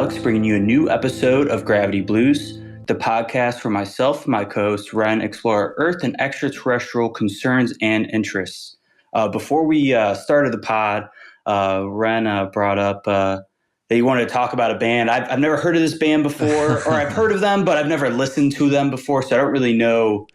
Alex, bringing you a new episode of Gravity Blues, the podcast where myself and my co-host Ren explore Earth and extraterrestrial concerns and interests. Before we started the pod, Ren brought up that you wanted to talk about a band. I've never heard of this band before, or I've heard of them, but I've never listened to them before, so I don't really know,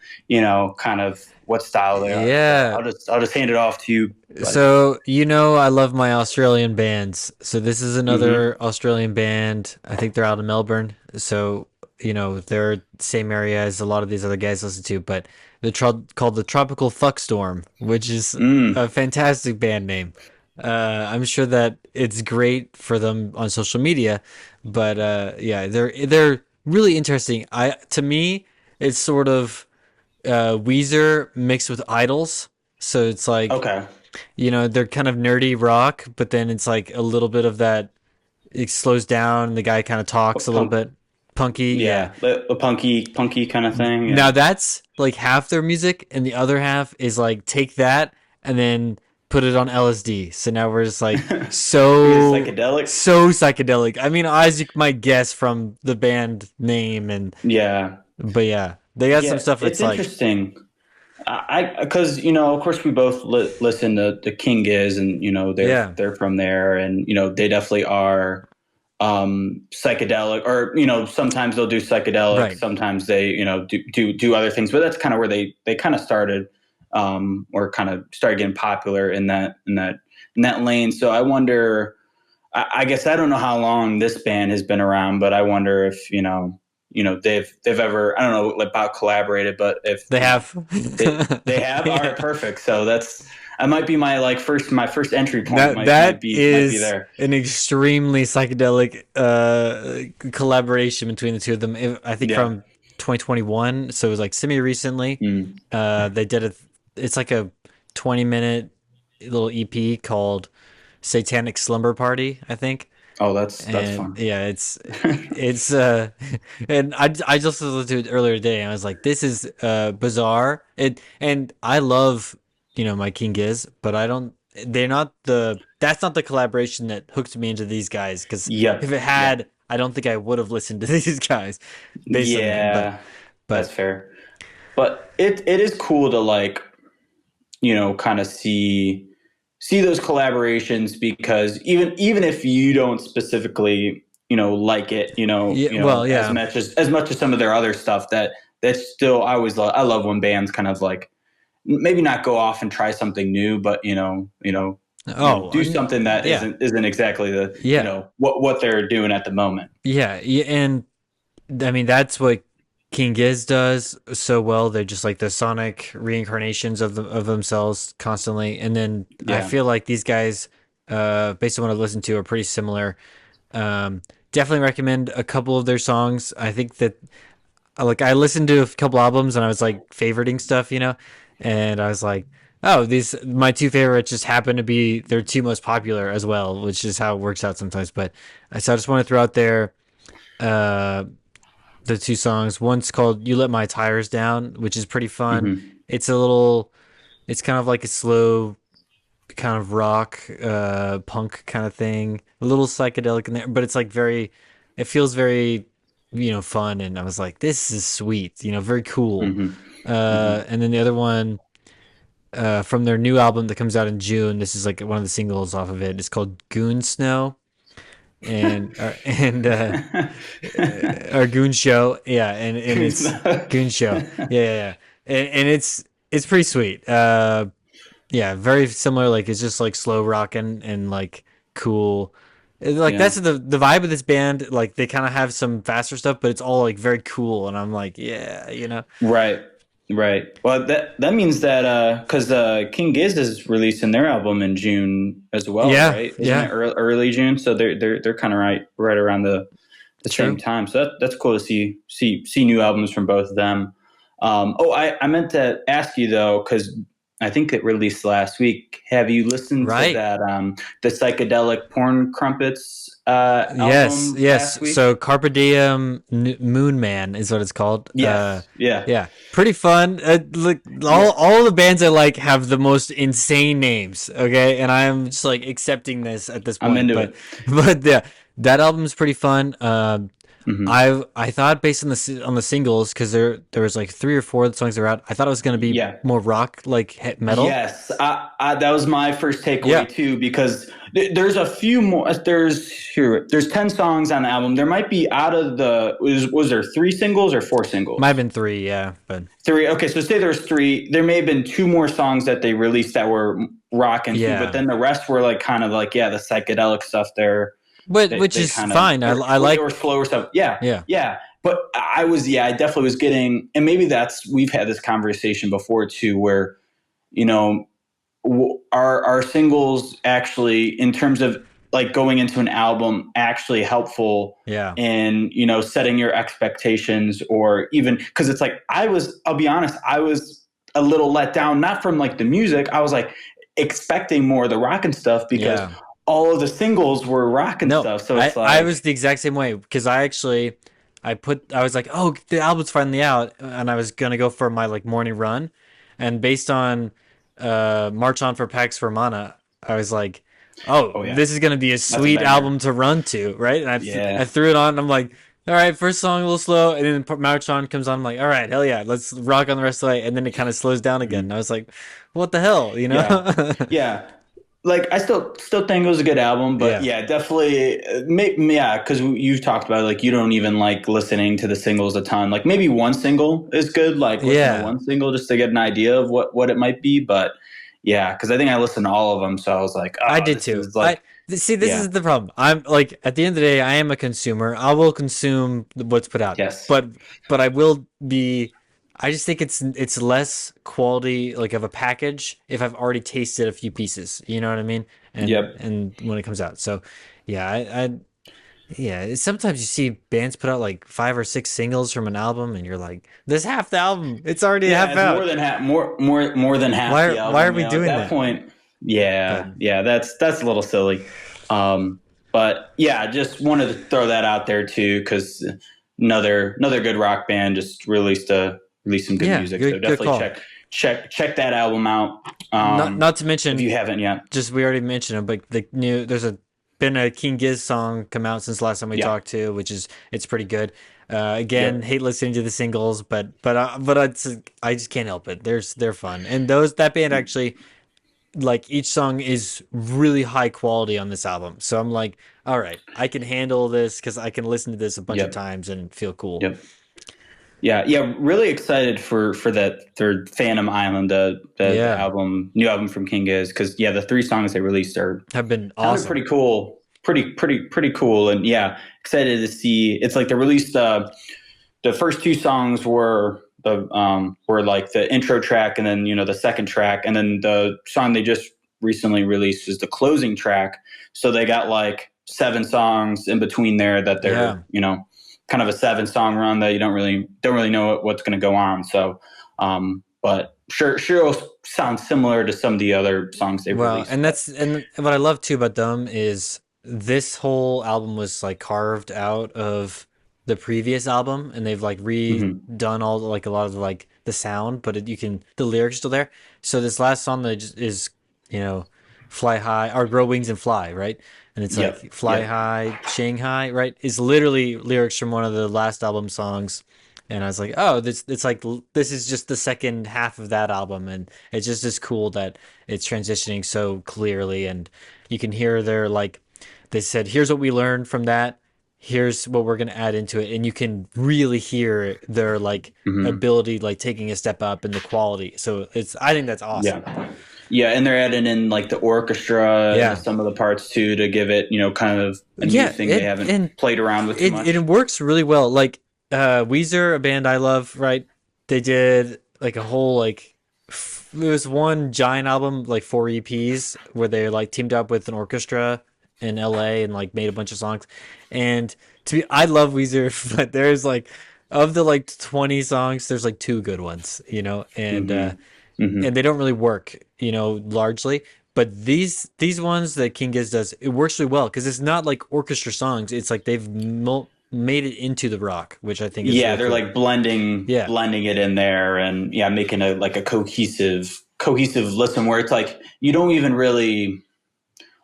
kind of what style they are. Yeah. So I'll just hand it off to you. So, I love my Australian bands. So this is another Australian band. I think they're out of Melbourne. So, they're same area as a lot of these other guys listen to, but they're called the Tropical Fuckstorm, which is a fantastic band name. I'm sure that it's great for them on social media, but they're really interesting. To me, it's sort of Weezer mixed with Idols. So it's like, Okay. they're kind of nerdy rock, but then it's like a little bit of that. It slows down. The guy kind of talks a little bit punky. Yeah. A punky kind of thing. Yeah. Now that's like half their music, and the other half is like take that and then put it on LSD. So now we're just like so psychedelic. I mean, as you might guess from the band name but they got some stuff. It's interesting. Because of course we both listen to King Gizz, and they're from there, and they definitely are psychedelic, or sometimes they'll do psychedelic, right. Sometimes they do other things, but that's kind of where they kind of started, or kind of started getting popular in that lane. So I wonder, I guess I don't know how long this band has been around, but I wonder if they've ever, I don't know about collaborated, but if they have, they have. Yeah. All right, perfect. So that might be my first entry point. Might be there. An extremely psychedelic collaboration between the two of them. I think from 2021, so it was like semi recently. They did it's like a 20-minute little EP called Satanic Slumber Party, I think. Oh, that's fun. Yeah, it's and I just listened to it earlier today, and I was like, this is bizarre. And I love my King Gizz, but that's not the collaboration that hooked me into these guys, because if it had, I don't think I would have listened to these guys. But that's fair. But it is cool to kind of see those collaborations, because even if you don't specifically like it, as much as some of their other stuff, that's still, I love when bands kind of like maybe not go off and try something new, but do something that isn't exactly the what they're doing at the moment. And I mean that's what King Gizz does so well. They're just like the sonic reincarnations of themselves constantly. And then I feel like these guys, based on what I've listened to, are pretty similar. Definitely recommend a couple of their songs. I think that I listened to a couple albums and I was like favoriting stuff, and I was like, oh, these my two favorites just happen to be their two most popular as well, which is how it works out sometimes. But so I just want to throw out there the two songs. One's called "You Let My Tires Down," which is pretty fun. It's kind of like a slow kind of rock, punk kind of thing, a little psychedelic in there, but it's like it feels very, fun. And I was like, this is sweet, very cool. And then the other one, from their new album that comes out in June, this is like one of the singles off of it. It's called Goon Snow. And our Goon Show, and it's Goon Show, and it's pretty sweet. Very similar. Like it's just like slow rocking and like cool. That's the vibe of this band. Like they kind of have some faster stuff, but it's all like very cool. And I'm like, Right. Well, that means that because King Gizz is releasing their album in June as well, right? Isn't it early June? So they're kind of right around the same time. So that's cool to see new albums from both of them. I meant to ask you though, because I think it released last week. Have you listened to that the Psychedelic Porn Crumpets album? Yes. So Carpe Diem Moon Man is what it's called. Pretty fun. All the bands I like have the most insane names. Okay, and I'm just like accepting this at this point. I'm into it. But that album's pretty fun. Hmm. I thought based on the singles, because there was like 3 or 4 songs that were out. I thought it was gonna be Yeah. more rock, like metal. Yes, that was my first Yeah, takeaway too, because there's a few more. There's 10 songs on the album. There might be out of the was there 3 singles or 4 singles? might have been 3. Yeah, but Three. Okay, so say there's three. There may have been 2 more songs that they released that were rock and too, but yeah, then the rest were like kind of like yeah, the psychedelic stuff there. but They, which they is kind of fine. I or like. slower stuff. Yeah, Yeah, yeah. But I definitely was getting, and maybe we've had this conversation before too, where you know are singles actually in terms of like going into an album actually helpful yeah, in setting your expectations, or even because it's like I'll be honest, I was a little let down, not from like the music. I was like expecting more of the rock and stuff because yeah. all of the singles were rock and No, stuff, so it's I was like the exact same way because I was like, oh, the album's finally out, and I was gonna go for my like morning run, and based on March On for Pax for Mana, I was like, oh, oh yeah, this is gonna be a that's a sweet album banger. to run to, right? And I Yeah. threw it on, and I'm like, all right, first song a little slow, and then March On comes on, I'm like, all right, hell yeah, let's rock on the rest of the way, and then it kind of slows down again. And I Mhm. was like, what the hell, you know? Yeah. Yeah, like I still think it was a good album, but Yeah, yeah, definitely, yeah, because you've talked about it, like you don't even like listening to the singles a ton. Like maybe one single is good. Like listen to yeah. one single just to get an idea of what it might be. But yeah, because I think I listened to all of them, so I was like, I oh, did this too. is like See. This yeah, is the problem. I'm like at the end of the day, I am a consumer. I will consume what's put out, yes, but I will be. I just think it's less quality like of a package if I've already tasted a few pieces. You know what I mean? yep, And when it comes out, so yeah, yeah. Sometimes you see bands put out like 5 or 6 singles from an album, and you're like, "This half the album. It's already yeah. half It's more out. than half, more than half the Why are album. we At doing that that?" point, But yeah, yeah, that's a little silly. Um, but yeah, just wanted to throw that out there too, because another good rock band just released some good yeah, music. So good definitely call. check that album out. Not to If mention you haven't yet. just we already mentioned it, but there's been a King Gizz song come out since last time we Yeah. talked to, which is it's pretty good. Again, Yep. hate listening to the singles, but I just can't help it. They're fun, and that band actually like each song is really high quality on this album. So I'm like, all right, I can handle this because I can listen to this a bunch of Yep. times and feel cool. Yep. Yeah, yeah, really excited for that third Phantom Island, the Yeah, album, new album from King is, because yeah, the 3 songs they released are have been sounded awesome. pretty cool, pretty cool, and yeah, excited to see. It's like they released the first 2 songs were like the intro track, and then the second track, and then the song they just recently released is the closing track. So they got like 7 songs in between there that they're Yeah. kind of a 7 song run that you don't really know what's going to go on. So, but sure it'll sound similar to some of the other songs they've Well, released. But and what I love too about them is this whole album was like carved out of the previous album, and they've like mhm. redone all like a lot of like the sound, but the lyrics are still there. So this last song that just is you know fly high or grow wings and fly, right? And it's Yep, like fly yep, high Shanghai, right? Is literally lyrics from one of the last album songs. And I was like, oh, this it's like this is just the second half of that album, and it's just as cool that it's transitioning so clearly, and you can hear their like they said, here's what we learned from that, here's what we're going to add into it, and you can really hear their like hmm, ability like taking a step up in the quality. So it's I think that's awesome. yeah. Yeah, and they're adding in like the orchestra into Yeah, some of the parts too to give it, kind of a new yeah, thing they haven't played around with too it much. works really well. Like Weezer, a band I love, right? They did like a whole like it was one giant album, like 4 EPs, where they like teamed up with an orchestra in LA and like made a bunch of songs. And I love Weezer, but there's like of the like 20 songs, there's like 2 good ones, Hmm. Hmm. and they don't really work, largely. But these ones that King Giz does, it works really well because it's not like orchestra songs. It's like they've made it into the rock, which I think is Yeah, really they're cool. like blending Yeah, blending it in there, and yeah, making a like a cohesive listen where it's like you don't even really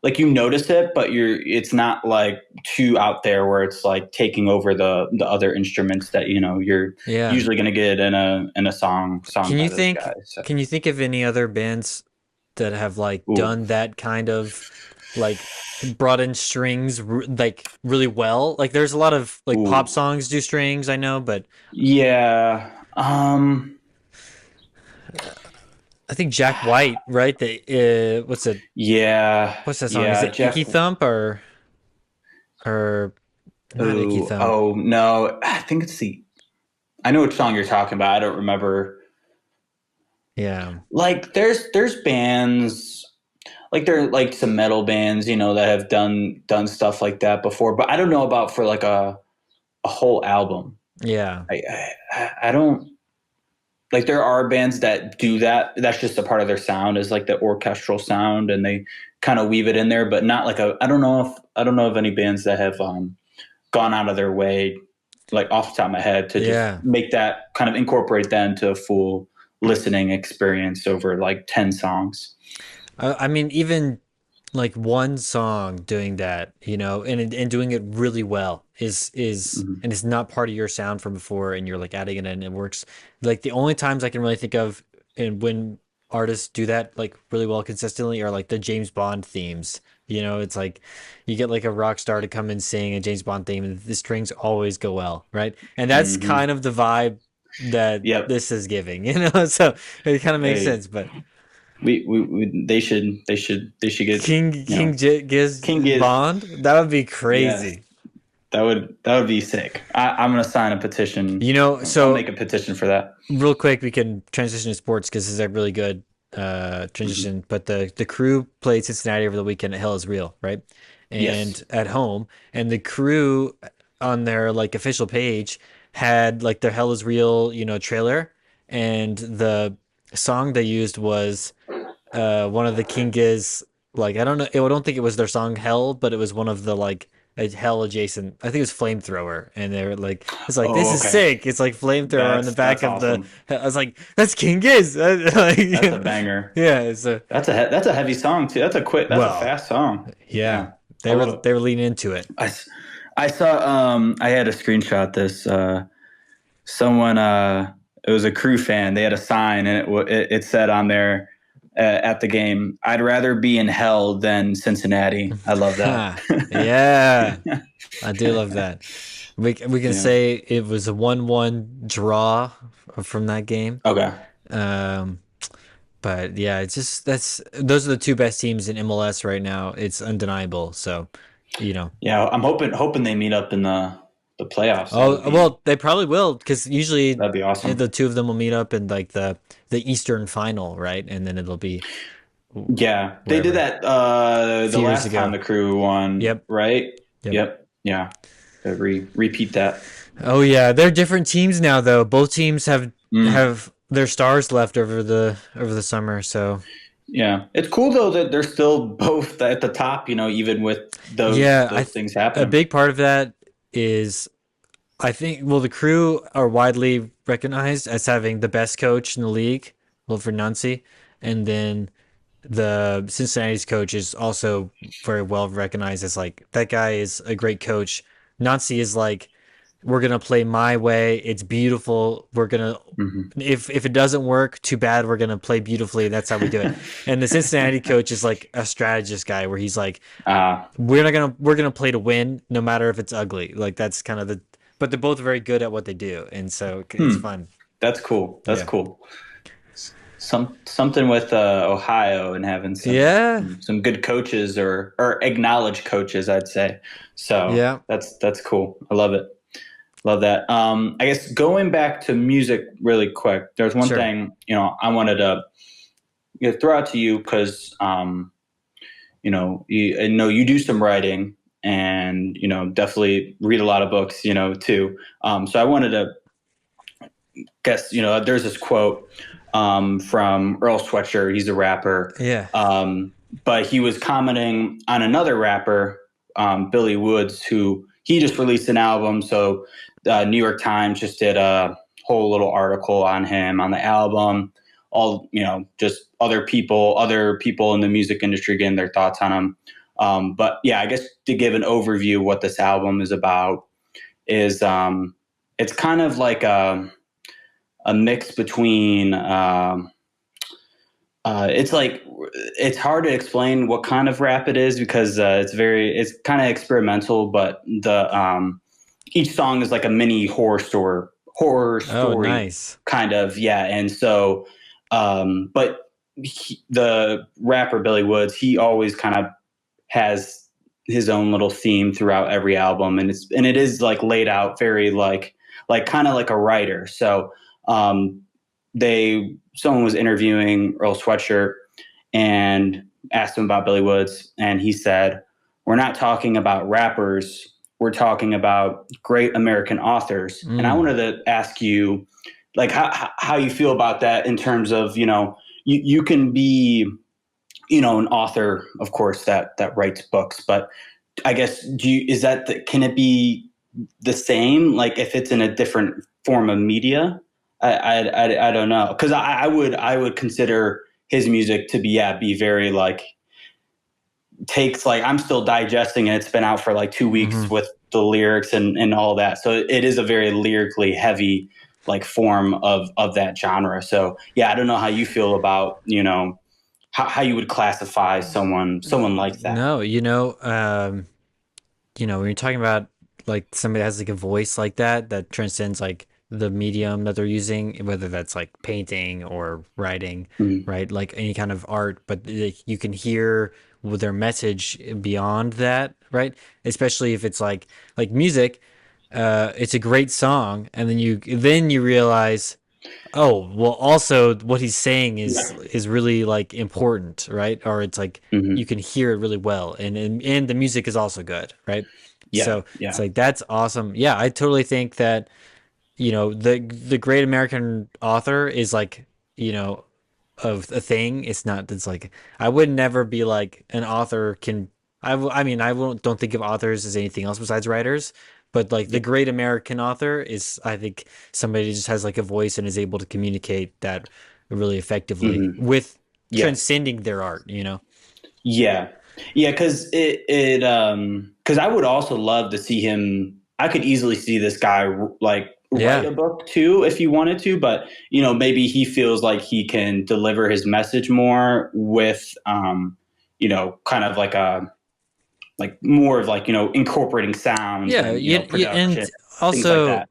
like you notice it, but it's not like too out there where it's like taking over the other instruments that you're Yeah. usually going to get in a song Can by you those think guys. So, can you think of any other bands that have like ooh, done that kind of like brought in strings like really well? Like there's a lot of like pop ooh, songs do strings, I know, but yeah, I think Jack White, right? The yeah, what's that song? Is yeah, it Icky Jeff. Thump or not Icky Ooh, Thump? oh no, I think it's the. I know which song you're talking about. I don't remember. Yeah. Like, there's bands like there are like some metal bands, that have done stuff like that before, but I don't know about for like a whole album. Yeah. I don't like there are bands that do that. That's just a part of their sound is like the orchestral sound, and they kind of weave it in there, but not like I don't know of any bands that have gone out of their way, like off the top of my head, to just Yeah. make that kind of incorporate that into a full listening experience over like 10 songs. I mean, even like one song doing that, and doing it really well is Mm-hmm. and it's not part of your sound from before, and you're like adding it in, and it works. Like the only times I can really think of, and when artists do that like really well consistently, are like the James Bond themes. It's like you get like a rock star to come and sing a James Bond theme, and the strings always go well, right? And that's Mm-hmm. kind of the vibe that Yep. this is giving, So it kind of makes Hey, sense, but. they should get Gizz King is Bond? That would be yes, crazy. that would be sick. I'm gonna sign a petition. I'll So make a petition for that. real quick, we can transition to sports because this is a really good Hmm. transition. But the Crew played Cincinnati over the weekend at Hell is Real, right? Yes. And at home, and the Crew on their like official page had like their Hell is Real, trailer, and the song they used was one of the King Gizz, like I don't know, I don't think it was their song Hell, but it was one of the like a Hell adjacent. I think it was Flamethrower, and they were like, it's like this Oh, is okay. sick. It's like Flamethrower on the back That's of the. awesome. I was like, that's King Gizz. Like, That's a banger. yeah. It's a That's a heavy song too. That's a quick. That's a well, fast song. yeah. Yeah, I love it. They were leaning into it. I, s- I saw. I had to screenshot this. Someone. It was a Crew fan. They had a sign, and it said on there at the game, "I'd rather be in hell than Cincinnati." I love that. Yeah, I do love that. We can Yeah. say it was a 1-1 draw from that game. Okay. Um, But yeah, it's just those are the two best teams in MLS right now. It's undeniable. So, you know. Yeah, I'm hoping they meet up in the playoffs. Oh well, they probably will because usually That'd be awesome. the two of them will meet up in like the Eastern final, right? And then it'll be Yeah, they did wherever. that A the few years last time ago. the Crew won, Yep. right? Yep. Yep. Yeah. Repeat that. Oh yeah, they're different teams now though. Both teams Mm. have their stars left over the summer. So Yeah, it's cool though that they're still both at the top. Even with those yeah, those things a happening. big part of that is I think, well, the Crew are widely recognized as having the best coach in the league, Wilfred Nancy, and then the Cincinnati's coach is also very well recognized as like that guy is a great coach. Nancy is like, we're gonna play my way. It's beautiful. We're gonna Hmm. if it doesn't work, too bad. We're gonna play beautifully. That's how we do it. And the Cincinnati coach is like a strategist guy where he's like, Uh, we're gonna play to win no matter if it's ugly. Like that's kind of the but they're both very good at what they do, and so it's hmm. fun. That's cool. That's Yeah. cool. Something with Ohio and having some Yeah. some good coaches or acknowledged coaches, I'd say. So Yeah. that's cool. I love it. Love that. I guess going back to music really quick, there's one Sure. thing, I wanted to throw out to you because, I know you do some writing and, definitely read a lot of books, too. So I wanted to guess, there's this quote from Earl Sweatshirt. He's a rapper. Yeah. But he was commenting on another rapper, Billy Woods, who he just released an album. So New York Times just did a whole little article on him on the album. All just other people in the music industry getting their thoughts on him. But yeah, I guess to give an overview of what this album is about is it's kind of like a mix between it's like it's hard to explain what kind of rap it is because it's kind of experimental, but the each song is like a mini horror Oh, story nice. kind of, yeah. And so but the rapper Billy Woods, he always kind of has his own little theme throughout every album, and it is like laid out very like kind of like a writer. So um someone was interviewing Earl Sweatshirt and asked him about Billy Woods, and he said, "We're not talking about rappers. We're talking about great American authors." And I Mm. wanted to ask you, like, how you feel about that in terms of, you can be, an author, of course, that writes books, but I guess can it be the same, like if it's in a different form of media? I don't know, because I would consider his music to be very like takes, like I'm still digesting and it's been out for like 2 weeks Hmm. with the lyrics and all that, so it is a very lyrically heavy like form of that genre. So yeah, I don't know how you feel about how you would classify someone like that. No, when you're talking about like somebody that has like a voice like that transcends like the medium that they're using, whether that's like painting or writing, Mm-hmm. right? Like any kind of art, but like, you can hear with their message beyond that, right? Especially if it's like music, it's a great song, and then you realize, oh, well, also what he's saying is Yeah. really like important, right? Or it's like Mm-hmm. you can hear it really well, and the music is also good, right? Yeah. So it's Yeah. like that's awesome. Yeah, I totally think that the great American author is like of a thing. It's not. It's like I would never be like an author can. I mean, I won't don't think of authors as anything else besides writers. But like the Yeah. great American author is, I think, somebody who just has like a voice and is able to communicate that really effectively Mm-hmm. with Yeah. transcending their art. Yeah. Yeah. Because I would also love to see him. I could easily see this guy like write Yeah, a book too if he wanted to, but maybe he feels like he can deliver his message more with kind of like more of like incorporating sounds yeah, and and production, things like also, that.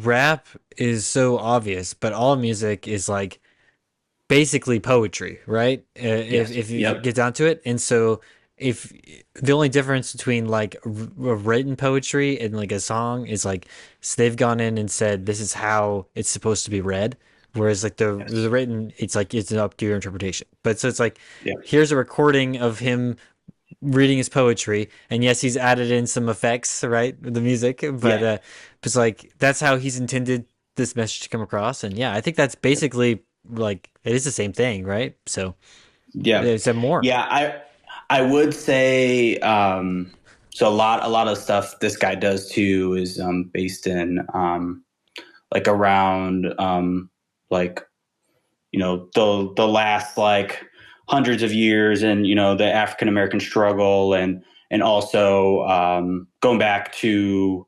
rap is so obvious, but all music is like basically poetry, right? If Yes. if you Yep. get down to it, and so if the only difference between like written poetry and like a song is like, so they've gone in and said this is how it's supposed to be read, whereas like the Yes. written, it's like it's up to your interpretation. But so it's like, Yeah. here's a recording of him reading his poetry, and yes, he's added in some effects, right, with the music, but Yeah. it's like that's how he's intended this message to come across. And yeah, I think that's basically like it is the same thing, right? So Yeah. there's more. Yeah. I would say so a lot of stuff this guy does too is based in like around like the last like hundreds of years, and the African American struggle, and also going back to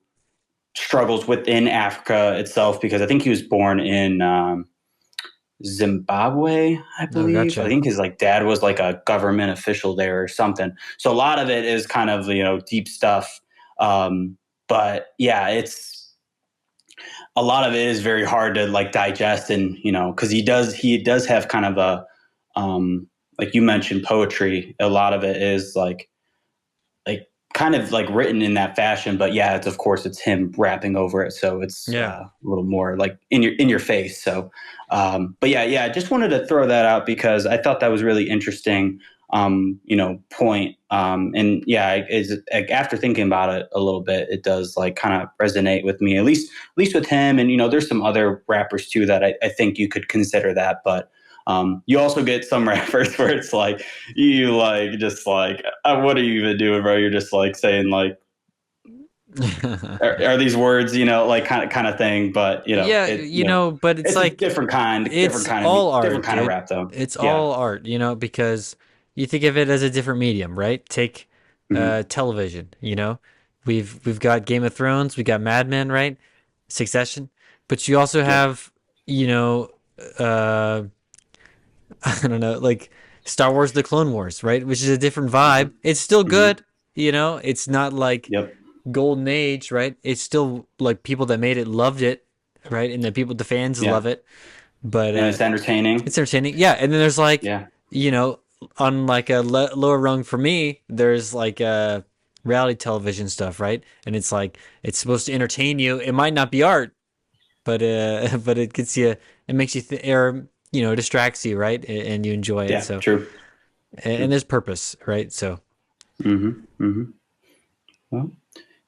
struggles within Africa itself, because I think he was born in Zimbabwe, I Oh, believe. I gotcha. think his like dad was like a government official there or something. So a lot of it is kind of deep stuff. But yeah, it's a lot of it is very hard to like digest, and because he does have kind of a like you mentioned poetry. A lot of it is like kind of like written in that fashion, but yeah, it's of course it's him rapping over it, so it's Yeah. a little more like in your face. So but yeah, I just wanted to throw that out because I thought that was really interesting point. And yeah, is like, after thinking about it a little bit, it does like kind of resonate with me, at least with him. And there's some other rappers too that I think you could consider that, but you also get some rappers where it's like you like just like what are you even doing, bro? You're just like saying like are these words like kind of thing, but Yeah, it but it's it's a like different kind it's all different art, kind of dude. rap though. It's Yeah. all art, because you think of it as a different medium, right? Take Mm-hmm. television. We've got Game of Thrones, we got Mad Men, right? Succession, but you also Yep. have you know uh, I don't know, like Star Wars: The Clone Wars, right? Which is a different Mm-hmm. vibe. It's still Mm-hmm. good. It's not like Yep. golden age, right? It's still like people that made it loved it, right? And the fans Yeah. love it. But And it's entertaining. it's entertaining. Yeah, and then there's like, Yeah. you know, on like a lower rung for me, there's like reality television stuff, right? And it's like it's supposed to entertain you. It might not be art, but but it gets you, it makes you or distracts you, right? And you enjoy it. Yeah. So True. and True. there's purpose, right? So Mm-hmm. Mm-hmm. Well,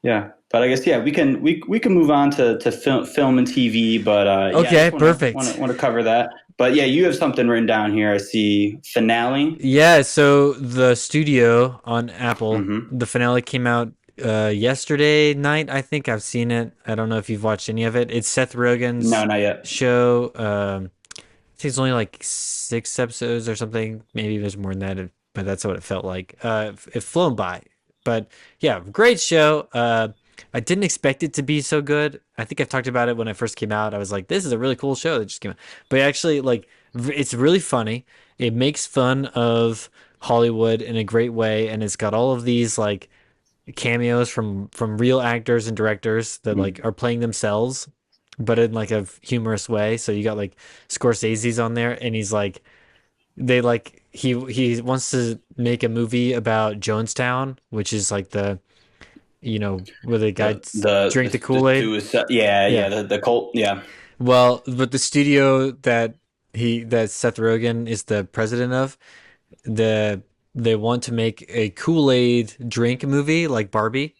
yeah. But I guess, yeah, we can move on to film and TV. But yeah, I okay, just want perfect. to want to cover that. But yeah, you have something written down here. I see finale. Yeah, so the studio on Apple, Mm-hmm. the finale came out yesterday night. I think I've seen it. I don't know if you've watched any of it. It's Seth No, Rogen's not yet. show. I think it's only like 6 episodes or something. Maybe there's more than that, but that's what it felt like. It flown by, but yeah, great show. I didn't expect it to be so good. I think I've talked about it when I first came out. I was like, this is a really cool show that just came out. But actually, like, it's really funny. It makes fun of Hollywood in a great way, and it's got all of these like cameos from real actors and directors that Mm. like are playing themselves, but in like a humorous way. So you got like Scorsese's on there, and he's like, they like he wants to make a movie about Jonestown, which is like the where the The guys the drink the Kool Aid. suicide. Yeah, yeah. Yeah. The cult. Yeah. Well, but the studio that Seth Rogen is the president of, the they want to make a Kool Aid drink movie like Barbie,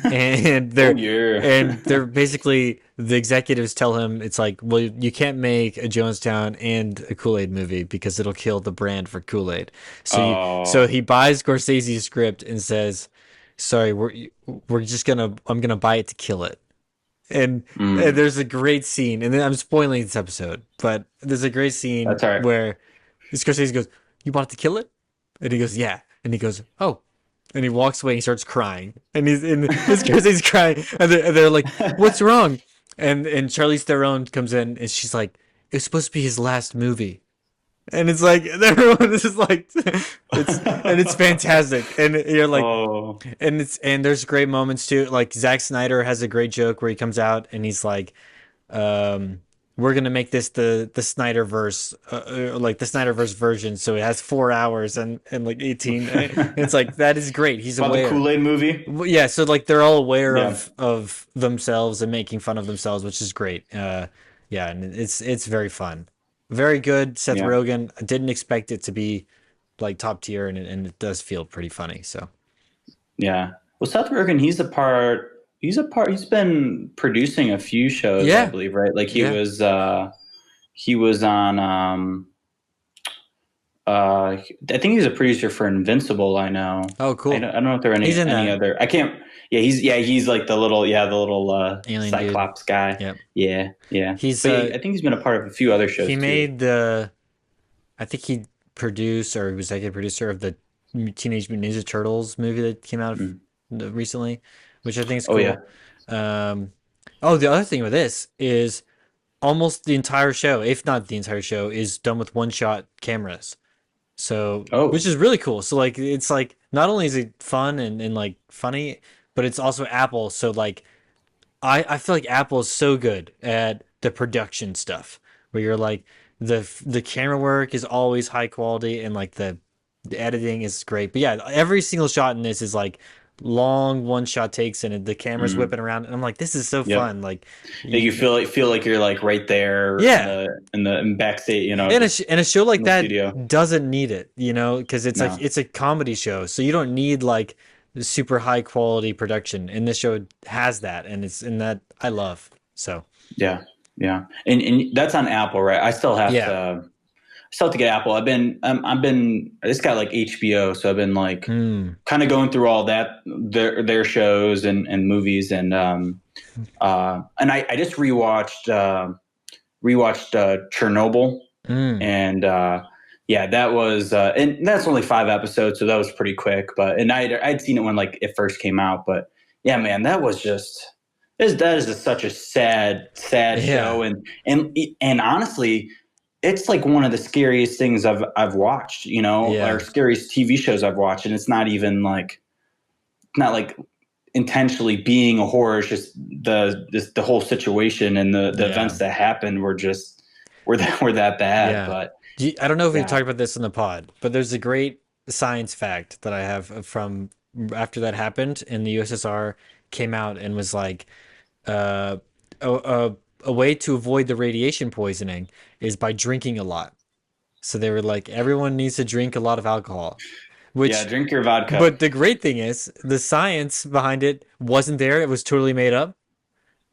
and Oh they're yeah. and they're basically the executives tell him it's like, well, you can't make a Jonestown and a Kool-Aid movie because it'll kill the brand for Kool-Aid. So Oh. he buys Scorsese's script and says, sorry, we're just gonna I'm gonna buy it to kill it. And Mm. there's a great scene, and then I'm spoiling this episode, but there's a great scene That's all right. where Scorsese goes, "You bought it to kill it?" And he goes, "Yeah." And he goes, "Oh." And he walks away and he starts crying. And Scorsese's crying. And they're like, "What's wrong?" And Charlize Theron comes in and she's like, "It was supposed to be his last movie." And it's like everyone is like, it's fantastic. And you're like, Oh. and there's great moments too. Like Zack Snyder has a great joke where he comes out and he's like, um, "We're gonna make this the Snyderverse, like the Snyderverse version, so it has 4 hours and like 18." And it's like that is great. He's About the aware. Kool-Aid movie. Well, yeah, so like they're all aware Yeah. of themselves and making fun of themselves, which is great. Yeah, and it's very fun, very good. Seth Yeah. Rogen. I didn't expect it to be like top tier, and it does feel pretty funny. So Yeah. Well, Seth Rogen, he's been producing a few shows, I yeah, believe, right? Like yeah. he was on I think he's a producer for Invincible, I know. Oh, cool. I don't know if there are He's in any that other. I can't. Yeah, he's like the little alien dude. Cyclops guy. Yep. Yeah, yeah. He's But I think he's been a part of a few other he shows too. made the I think he produced or he was like a producer of the Teenage Mutant Ninja Turtles movie that came out Mm. recently, which I think is Oh yeah. cool. Um, oh, the other thing with this is almost the entire show, if not the entire show, is done with one shot cameras. So, which Oh. is really cool. So, like, it's like not only is it fun and like funny, but it's also Apple. So, like, I feel like Apple is so good at the production stuff where you're like the camera work is always high quality and like the editing is great. But yeah, every single shot in this is like long one shot takes and the camera's Mm. whipping around and I'm like this is so Yep. fun. Like Like you you, feel like you're like right there in yeah. the backstage, And just a show like in the studio. that doesn't need it, because it's like No. it's a comedy show, so you don't need like super high quality production. And this show has that, and it's in that I love. So Yeah. Yeah. And that's on Apple, right? yeah, I still have to get Apple. I just got like HBO, so I've been like mm. kind of going through all that their shows and movies and I just rewatched Chernobyl Mm. and yeah, that was, and that's only 5 episodes, so that was pretty quick. But and I'd seen it when like it first came out, but yeah, man, that was just that is just such a sad Yeah. show, and honestly, it's like one of the scariest things I've watched, or Yeah. scariest TV shows I've watched, and it's not even like not like intentionally being a horror. It's just the whole situation and the Yeah. events that happened were that bad. Yeah. But I don't know if we've yeah. talked about this in the pod, but there's a great science fact that I have from after that happened and the USSR came out and was like, uh, a, a way to avoid the radiation poisoning is by drinking a lot. So they were like, everyone needs to drink a lot of alcohol, Yeah, which, drink your vodka. but the great thing is the science behind it wasn't there. It was totally made up.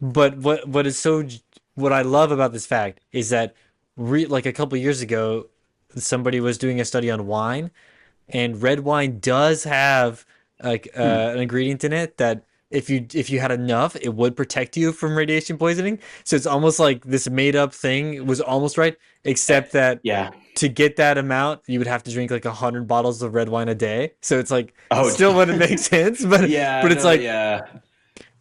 But what I love about this fact is that like a couple years ago, somebody was doing a study on wine, and red wine does have like Hmm. an ingredient in it that if you had enough, it would protect you from radiation poisoning. So it's almost like this made up thing was almost right, except that Yeah. to get that amount, you would have to drink like 100 bottles of red wine a day. So it's like Oh, still wouldn't make sense, yeah. but it's No, like yeah.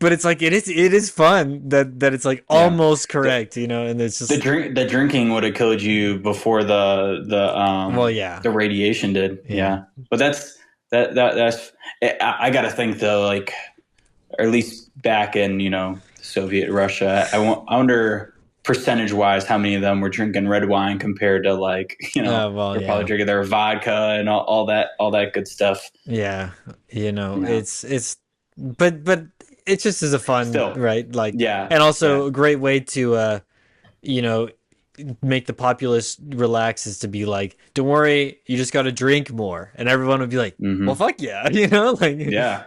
it is fun that it's like Yeah. almost The, correct, and it's just the drinking would have killed you before well, yeah, the radiation did. yeah, Yeah. But that's I got to think though, like, or at least back in, Soviet Russia, I wonder percentage wise how many of them were drinking red wine compared to, like, well, they're probably yeah, drinking their vodka and all that good stuff. yeah, Yeah. it's but it just is a fun, Still. right, like, Yeah. and Yeah. also a great way to you know make the populace relax is to be like, don't worry, you just got to drink more, and everyone would be like, well, Hmm. fuck yeah, like, Yeah.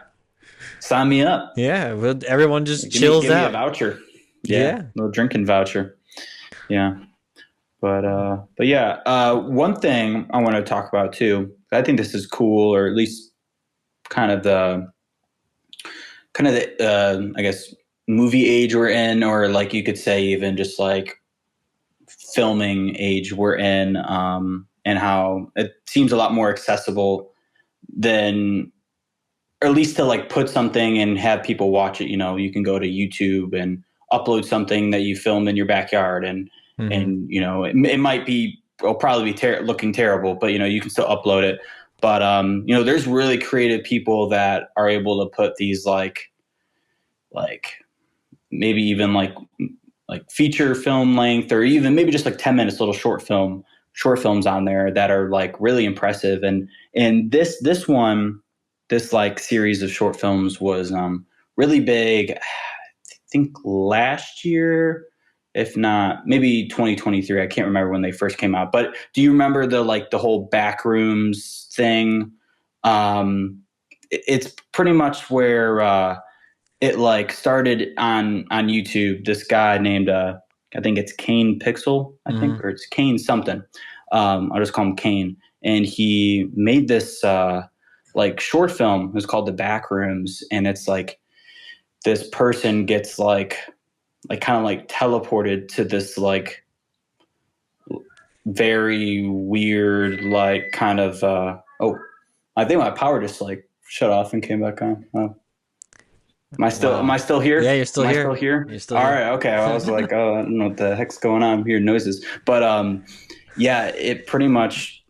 Sign me up. yeah, well, everyone just Give me chills give me a out. voucher. Yeah, Yeah. little drinking voucher. Yeah. But yeah, one thing I want to talk about too. I think this is cool, or at least kind of the I guess movie age we're in, or like you could say even just like filming age we're in, and how it seems a lot more accessible than, or at least to like put something and have people watch it. You can go to YouTube and upload something that you filmed in your backyard, Hmm. and it might be, it'll probably be looking terrible, but you can still upload it. But there's really creative people that are able to put these like maybe even like feature film length, or even maybe just like 10 minutes little short films on there that are like really impressive. And this one, this like series of short films was really big, I think last year, if not maybe 2023. I can't remember when they first came out, but do you remember the whole Backrooms thing? It's pretty much where it like started on YouTube. This guy named I think it's Kane Pixel, I think, Hmm. or it's Kane something. I'll just call him Kane. And he made this like short film. It was called The Backrooms, and it's like this person gets like kind of like teleported to this like very weird like kind of oh, I think my power just like shut off and came back on. Oh. Am I Wow. still Yeah, here? you're still Am I still here. here? You're still All here. right, okay. I was like, oh, I don't know what the heck's going on. I'm hearing noises. But yeah, it pretty much,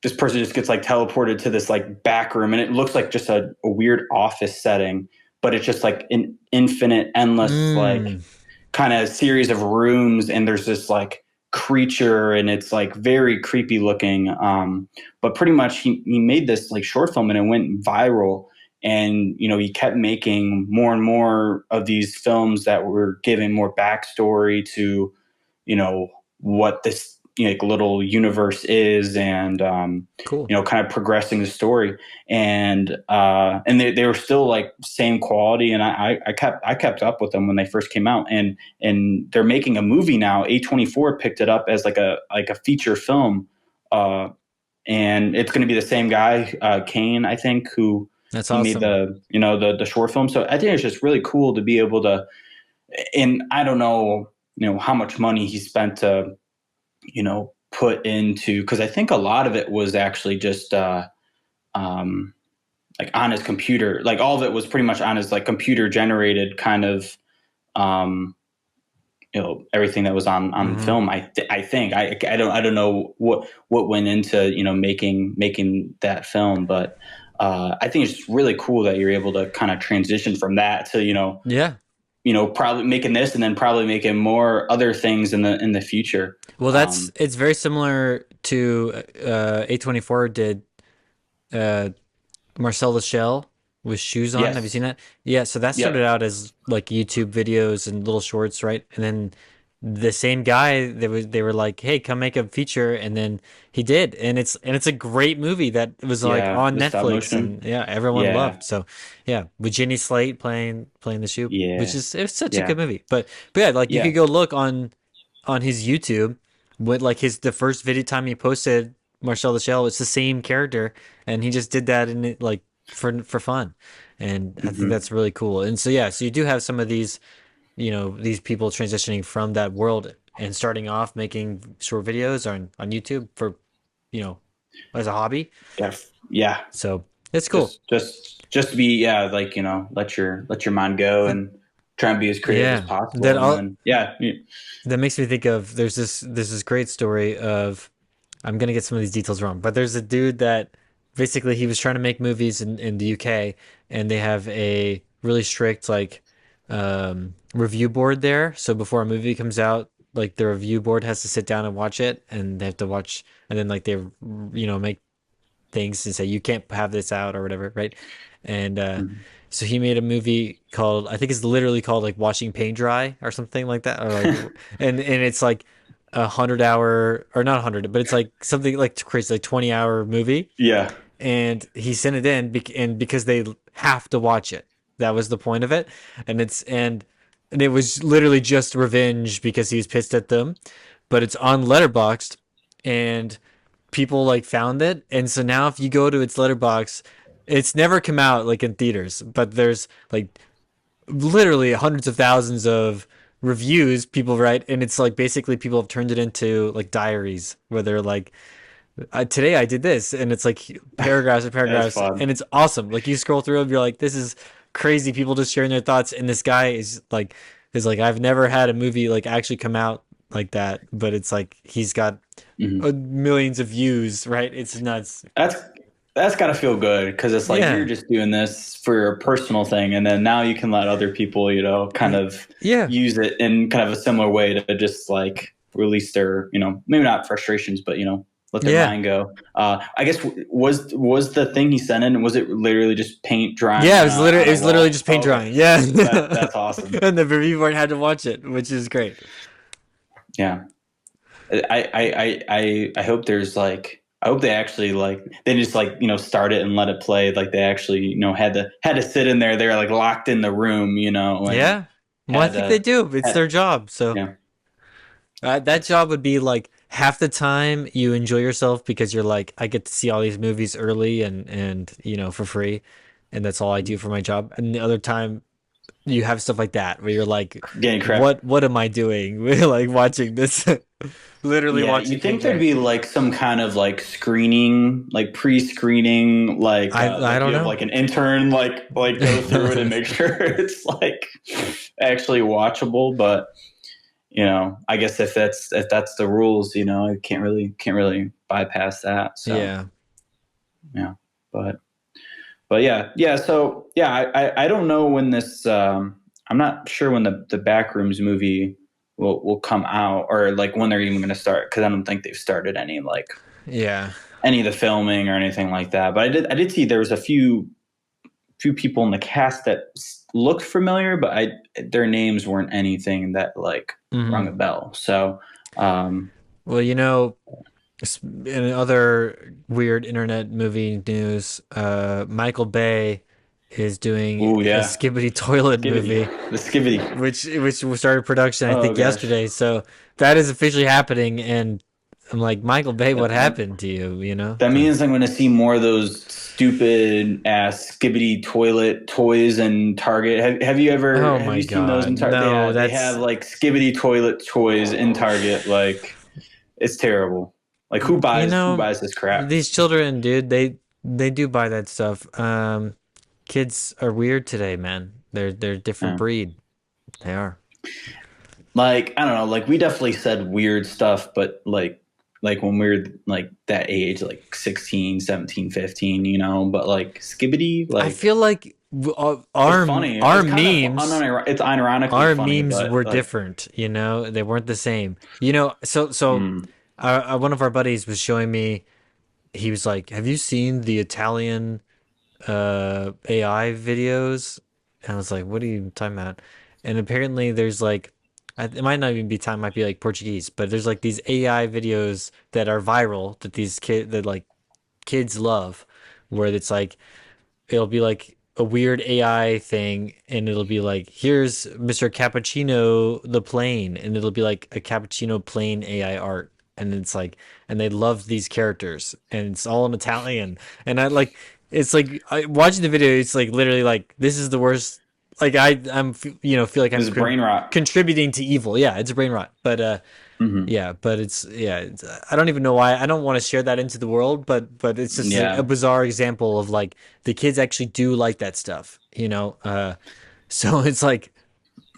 this person just gets like teleported to this like back room, and it looks like just a weird office setting, but it's just like an infinite, endless like Mm, kind of series of rooms, and there's this like creature, and it's like very creepy looking. But pretty much he made this like short film, and it went viral. And he kept making more and more of these films that were giving more backstory to you know what this like little universe is, and cool. kind of progressing the story. And they were still like same quality, and I kept up with them when they first came out, and they're making a movie now. A24 picked it up as like a feature film, uh, and it's going to be the same guy, Kane, I think, who That's he made awesome. the short film. So I think it's just really cool to be able to, and I don't know how much money he spent to put into, because I think a lot of it was actually just um, like on his computer. Like all of it was pretty much on his like computer generated kind of everything that was on film. I think I don't know what went into making that film, but I think it's just really cool that you're able to kind of transition from that to Yeah. Probably making this and then probably making more other things in the future. Well, it's very similar to A24 did uh, Marcel the Shell with shoes on. Have you Yes. seen that? Yeah, so that started Yep. out as like YouTube videos and little shorts, right? And then the same guy they were like, "Hey, come make a feature," and then he did, and it's a great movie that was like Yeah. on The stop Netflix, motion. and yeah, everyone Yeah. loved. So yeah, with Jenny Slate playing the shoe, which Yeah. is it's such a Yeah. good movie. But yeah, like you Yeah. could go look on his YouTube with like the first video time he posted Marcel the Shell. It's the same character, and he just did that in it like for fun, and I think Hmm. that's really cool. And so yeah, so you do have some of these these people transitioning from that world and starting off making short videos on YouTube for you know as a hobby. Yeah. Yeah. So it's cool. Just to be, yeah, like let your mind go And and try and be as creative as yeah, possible, and then that makes me think of there's this great story of I'm gonna get some of these details wrong, but there's a dude that basically he was trying to make movies in the UK, and they have a really strict like review board there. So before a movie comes out, like the review board has to sit down and watch it, and they have to watch, and then like they make things and say you can't have this out or whatever, right? And Mhm. so he made a movie called I think it's literally called like Watching Paint Dry or something like that, or like and it's like 100 hour or not 100, but it's like something like crazy like 20-hour movie, Yeah. and he sent it in and because they have to watch it. That was the point of it, and and it was literally just revenge because he was pissed at them, but it's on Letterboxd and people like found it, and so now if you go to its letterbox, it's never come out like in theaters, but there's like literally hundreds of thousands of reviews people write, and it's like basically people have turned it into like diaries where they're like today I did this, and it's like paragraphs and That's paragraphs, fun. and it's awesome. Like you scroll through them, you're like, this is crazy. People just sharing their thoughts, and this guy is like, I've never had a movie like actually come out like that, but it's like he's got Hmm. millions of views, right? It's nuts. That's that's got to feel good, because it's like you're Yeah, just doing this for your personal thing, and then now you can let other people, kind of yeah, use it in kind of a similar way to just like release their, maybe not frustrations, but let their yeah, mind go. I guess was the thing he sent in, was it literally just paint drying yeah. on It a was literally wall? just paint Oh, okay, drying. Yeah, that's awesome. and the review board had to watch it, which is great. Yeah. I hope there's like, I hope they actually like, they just like, start it and let it play. Like they actually, had to sit in there. They're like locked in the room, and Yeah. Well, I had think they to, do. It's had, their job. So yeah. that job would be like half the time you enjoy yourself because you're like, I get to see all these movies early and for free, and that's all I do for my job. And the other time you have stuff like that where you're like, Getting crap. what am I doing? We're like watching this, literally Yeah. watching You think paint there'd dry. be like some kind of like screening, like pre-screening, I like don't you have know. like an intern, like go through it and make sure it's like actually watchable. But, I guess if that's the rules, I can't really bypass that. So, Yeah. yeah, but yeah. So yeah, I don't know when this. I'm not sure when the Backrooms movie will come out, or like when they're even going to start, because I don't think they've started Yeah. any of the filming or anything like that. But I did see there was a few people in the cast that looked familiar, but their names weren't anything that like rung a Hmm. bell. So Well, in other weird internet movie news, Michael Bay is doing oh a yeah, Skibbity toilet Skivity, movie, the Skivity. which started production I Oh think gosh. yesterday. So that is officially happening, and I'm like, Michael Bay, what That, happened to you? That So means I'm going to see more of those stupid ass skibbity toilet toys in Target. oh have my you seen those in god, Target? no, They have that's like skibbity toilet toys in Target. Like it's terrible. Like You who know, buys this crap? these children, dude, they do buy that stuff. Kids are weird today, man. They're a different Yeah. breed. They are. Like I don't know, like we definitely said weird stuff, but like when we were like that age, like 16, 17, 15, you know, but like skibbity, I like feel like it's funny. our It's kind of memes it's ironically our funny, memes but were like different. You know, they weren't the same. You know, mm, one of our buddies was showing me. He was like, "Have you seen the Italian AI videos?" And I was like, "What are you talking about?" And apparently, there's like, it might not even be time, it might be like Portuguese, but there's like these AI videos that are viral that kids love, where it's like it'll be like a weird AI thing, and it'll be like, here's Mr. Cappuccino the plane, and it'll be like a cappuccino plane AI art. And it's like, and they love these characters, and it's all in Italian. And I like, it's like watching the video. It's like literally like this is the worst. Like I'm feel like I'm it's brain rot. contributing to evil. Yeah, it's a brain rot. But Hmm. yeah, but I don't even know why. I don't want to share that into the world, but it's just a Yeah. bizarre example of like the kids actually do like that stuff, you know. So it's like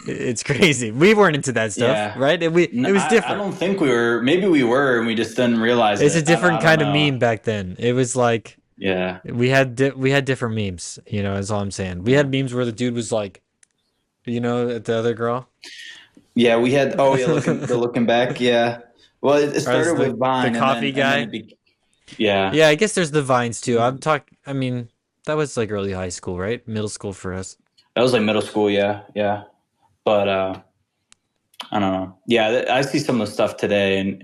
it's crazy. We weren't into that stuff, Yeah. right? It was I different. don't think we were. Maybe we were, and we just didn't realize It's a it. different I don't kind of know. meme back then. It was like Yeah. we had different memes, you know. Is all I'm saying. We Yeah. had memes where the dude was like, you know, at the other girl. Yeah, we had. Oh, yeah, looking back. Yeah. Well, it Or as started with the Vine, coffee and then guy. yeah, Yeah, I guess there's the Vines too. I mean, that was like early high school, right? Middle school for us. that was like middle school. Yeah, yeah. But I don't know. Yeah, I see some of the stuff today, and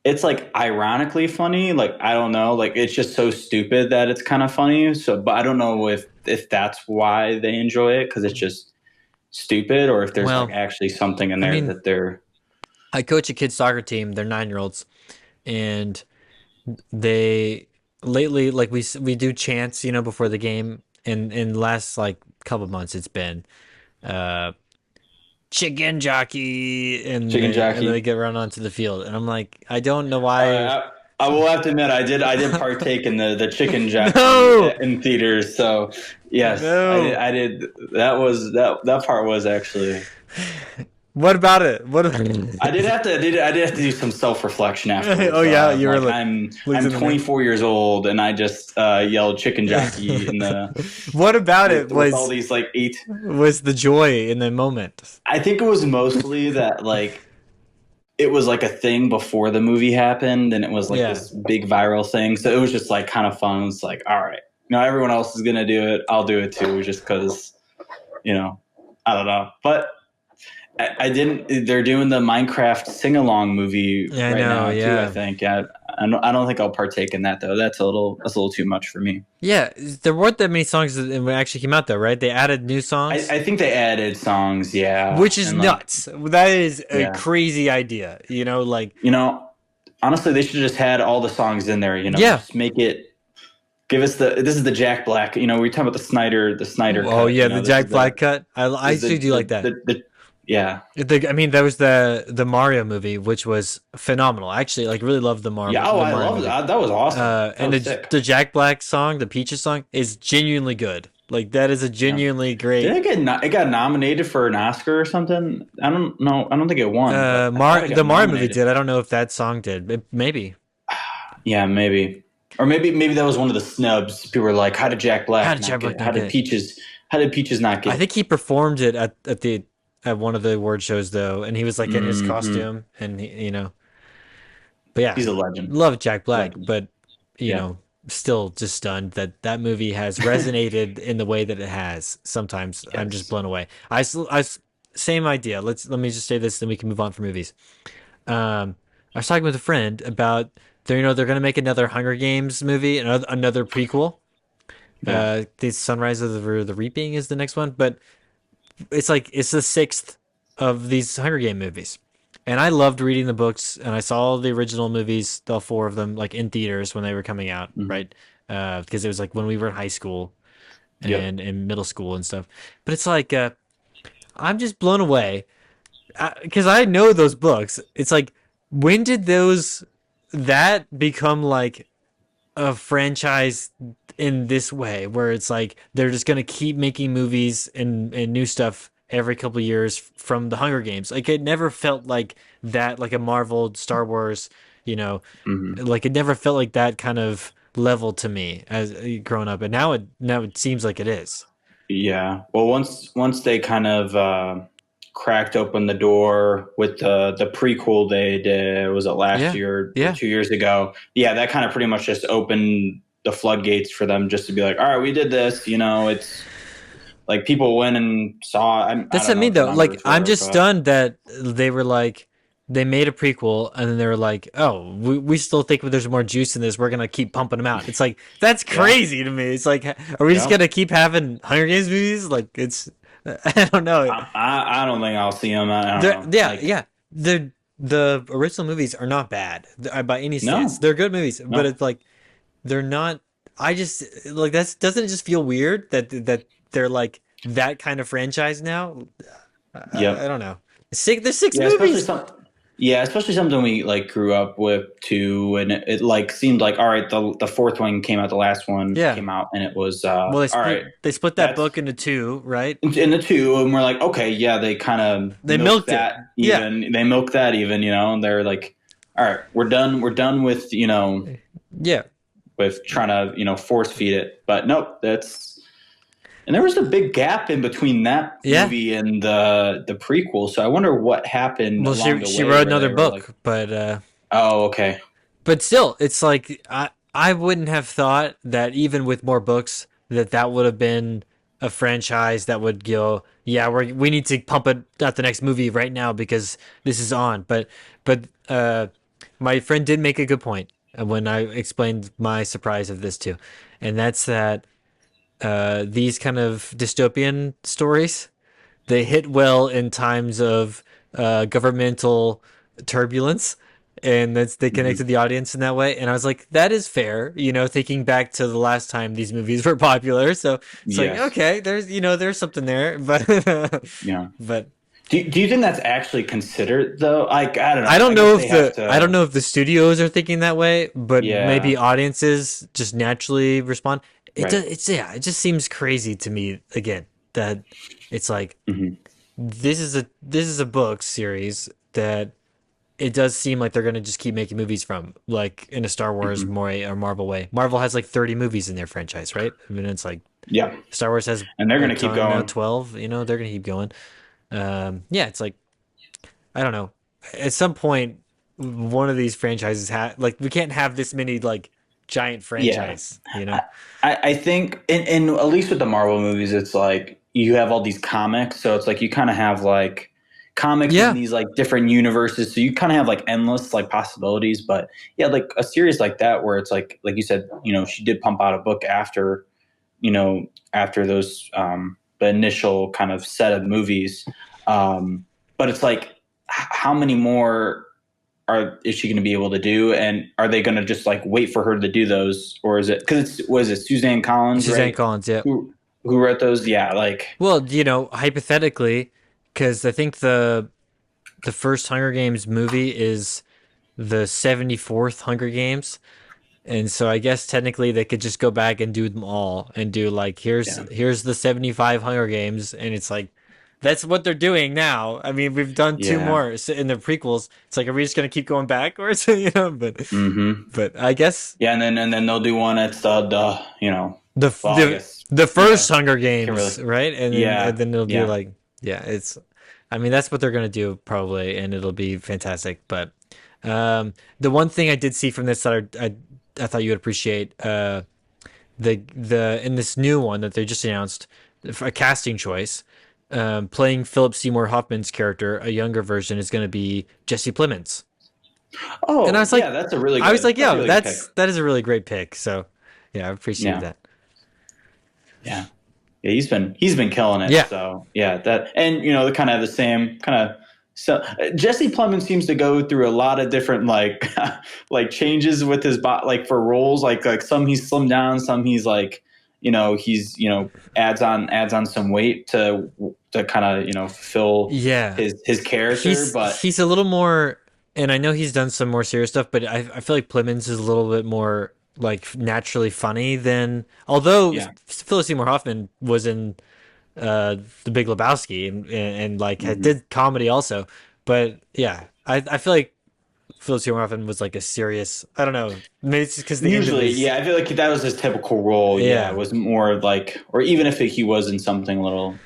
it's like ironically funny. Like I don't know. Like it's just so stupid that it's kind of funny. So, but I don't know if that's why they enjoy it because it's just stupid, or if there's like Well, actually something in I there mean, that they're I coach a kids soccer team. They're 9 year olds, and they lately like we do chants, you know, before the game. And in the last like couple months, it's been uh chicken jockey, chicken and then they jockey. get run onto the field, and I'm like, I don't know All why. right, I will have to admit I did partake in the chicken jockey No, in theaters. So yes, no. I did. That part was actually. What about it? What? I did have to do some self reflection Oh afterwards. yeah, you were Like like looked I'm in the mirror. 24 years old and I just yelled chicken jockey in the What about it with all these like eight. was the joy in the moment? I think it was mostly that like it was like a thing before the movie happened and it was like Yeah. this big viral thing. So it was just like kind of fun. It's like, all right, you know, everyone else is gonna do it. I'll do it too, just because, you know, I don't know. But I didn't. They're doing the Minecraft sing along movie Yeah, I right know. now too. I Yeah. think. Yeah, I don't think I'll partake in that though. That's a little too much for me. Yeah. There weren't that many songs that actually came out though, right? They added new songs, I think they added songs. Yeah, which is and like nuts. That is a yeah, crazy idea. You know, like you know, honestly, they should have just had all the songs in there. You know, yeah. just make it. Give us the. This is the Jack Black. You know, we talking about the Snyder Oh cut. yeah, You the know, this Jack is the Black cut. I this is actually do like that. yeah. I mean, there was the Mario movie, which was phenomenal. I actually like really loved Yeah. Oh, The I Mario love movie. that. That was awesome. That And was sick. the Jack Black song, the Peaches song, is genuinely good. Like that is a Yeah. genuinely Did great. it got nominated for an Oscar or something? I don't know. I don't think it won, but I thought it got The Mario movie nominated. did. I don't know if that song did. Maybe. Yeah, maybe. Or maybe that was one of the snubs. People were like, "How did Jack How Black did not Jack get Black it? not get it? How did Peaches not I get think he performed it at one of the award shows though, and he was like it?" in his Hmm. costume, and but yeah, He's a legend. love Jack Black, Legend. but you Yeah. know, still just stunned that that movie has resonated in the way that it has. Sometimes I'm just Yes. blown away. Same idea. Let me just say this, then we can move on for movies. I was talking with a friend about they're going to make another Hunger Games movie, another prequel. Yeah. The Sunrise of the Reaping is the next one, but it's like it's the sixth of these Hunger Game movies. And I loved reading the books, and I saw the original movies, all four of them, like in theaters when they were coming out, Hmm. right? Because it was like when we were in high school Yep. and in middle school and stuff. But it's like I'm just blown away because I know those books. It's like when did those that become like a franchise in this way where it's like they're just gonna keep making movies and new stuff every couple of years from the Hunger Games. Like it never felt like that, like a Marvel, Star Wars, you know, Hmm. like it never felt like that kind of level to me as growing up, and now it seems like it is. Yeah. Well, once they kind of cracked open the door with the prequel they did, was it last Yeah, year or yeah. 2 years ago? Yeah, that kind of pretty much just opened the floodgates for them just to be like, all right, we did this. It's like people went and saw. I That's don't what I know mean what the though. Like numbers I'm were, just but stunned that they were like they made a prequel and then they were like, "Oh, we still think there's more juice in this. We're gonna keep pumping them out." It's like that's yeah, crazy to me. It's like, are we just yeah. gonna keep having Hunger Games movies? Like it's, I don't know. I don't think I'll see them. I don't know. Yeah, Like yeah. The original movies are not bad by any stance. no, They're good movies, but no. it's like they're not. I just like that's doesn't it just feel weird that they're like that kind of franchise now. I Yep. don't know. There's six Yeah, especially movies. some. Yeah, especially something we like grew up with too, and it like seemed like all right. The fourth one came out, the last one Yeah. came out, and it was Well, all right. they split that That's book into two, right? in the two, and we're like, okay, yeah, they kind of They milk milked it. that Yeah. even. They milk that even, and they're like, all right, we're done. We're done with Yeah. with trying to force feed it. But nope, that's and there was a big gap in between that Yeah. movie and the prequel. So I wonder what happened Well, along the she way wrote where another they were like, book, oh, okay, but still, it's like I wouldn't have thought that even with more books that would have been a franchise that would go, yeah, we need to pump it out the next movie right now because this is on. But my friend did make a good point when I explained my surprise of this too, and that's that these kind of dystopian stories they hit well in times of governmental turbulence, and that's they hmm connected the audience in that way. And I was like, that is fair, thinking back to the last time these movies were popular. So it's like, yes, okay, there's something there, but yeah. but Do you think that's actually considered though? Like I don't I know. don't I know guess if they have I don't to. know if the studios are thinking that way, but maybe Yeah, audiences just naturally respond. right. It just seems crazy to me again that it's like Hmm. this is a book series that it does seem like they're gonna just keep making movies from, like in a Star Wars Hmm. or Marvel way. Marvel has like 30 movies in their franchise, right? I mean, it's like Yeah, Star Wars has and they're a gonna keep ton now, going. 12. They're gonna keep going. Yeah, it's like I don't know. At some point, one of these franchises like we can't have this many like giant Yeah, franchise. I, I think in at least with the Marvel movies, it's like you have all these comics, so it's like you kind of have like comics in Yeah, these like different universes, so you kind of have like endless like possibilities. But yeah, like a series like that where it's like you said, she did pump out a book after those the initial kind of set of movies, but it's like how many more is she going to be able to do, and are they going to just like wait for her to do those, or is it because it's was it Suzanne Collins, Suzanne right, Collins. Yeah. who wrote those? Yeah, like Well, hypothetically, because I think the first Hunger Games movie is the 74th Hunger Games. And so I guess technically they could just go back and do them all and do like yeah, here's the 75 Hunger Games, and it's like that's what they're doing now. I mean, we've done two yeah, more in the prequels. It's like, are we just gonna keep going backwards? mm-hmm. But I guess Yeah, and then they'll do one at the the well, I the guess the yeah, first Hunger can't really, Games, right? And yeah, then it'll be yeah, like, yeah, it's. I mean, that's what they're gonna do probably, and it'll be fantastic. But the one thing I did see from this that I thought you would appreciate, the in this new one that they just announced, a casting choice, playing Philip Seymour Hoffman's character, a younger version is going to be Jesse Plemons, and oh yeah, that's a really I was good like, that's a yo, really good pick. that is a really great pick. So, yeah, I appreciated Yeah, that. yeah. Yeah, he's been killing it. Yeah, So yeah, that and the kind of the same kind of. So Jesse Plemons seems to go through a lot of different like like changes with his body, like for roles. Like some he's slimmed down, some he's like he's adds on some weight to kind of fulfill yeah. his character. But He's a little more. and I know he's done some more serious stuff, but I feel like Plemons is a little bit more like naturally funny than. Although Yeah. Philip Seymour Hoffman was in The Big Lebowski and like Hmm. did comedy also, but yeah, I feel like Philip Seymour Hoffman was like a serious. I don't know. Maybe it's just because the end of Usually, his. yeah, I feel like that was his typical role. Yeah, it Yeah, was more like, or even if he was in something a little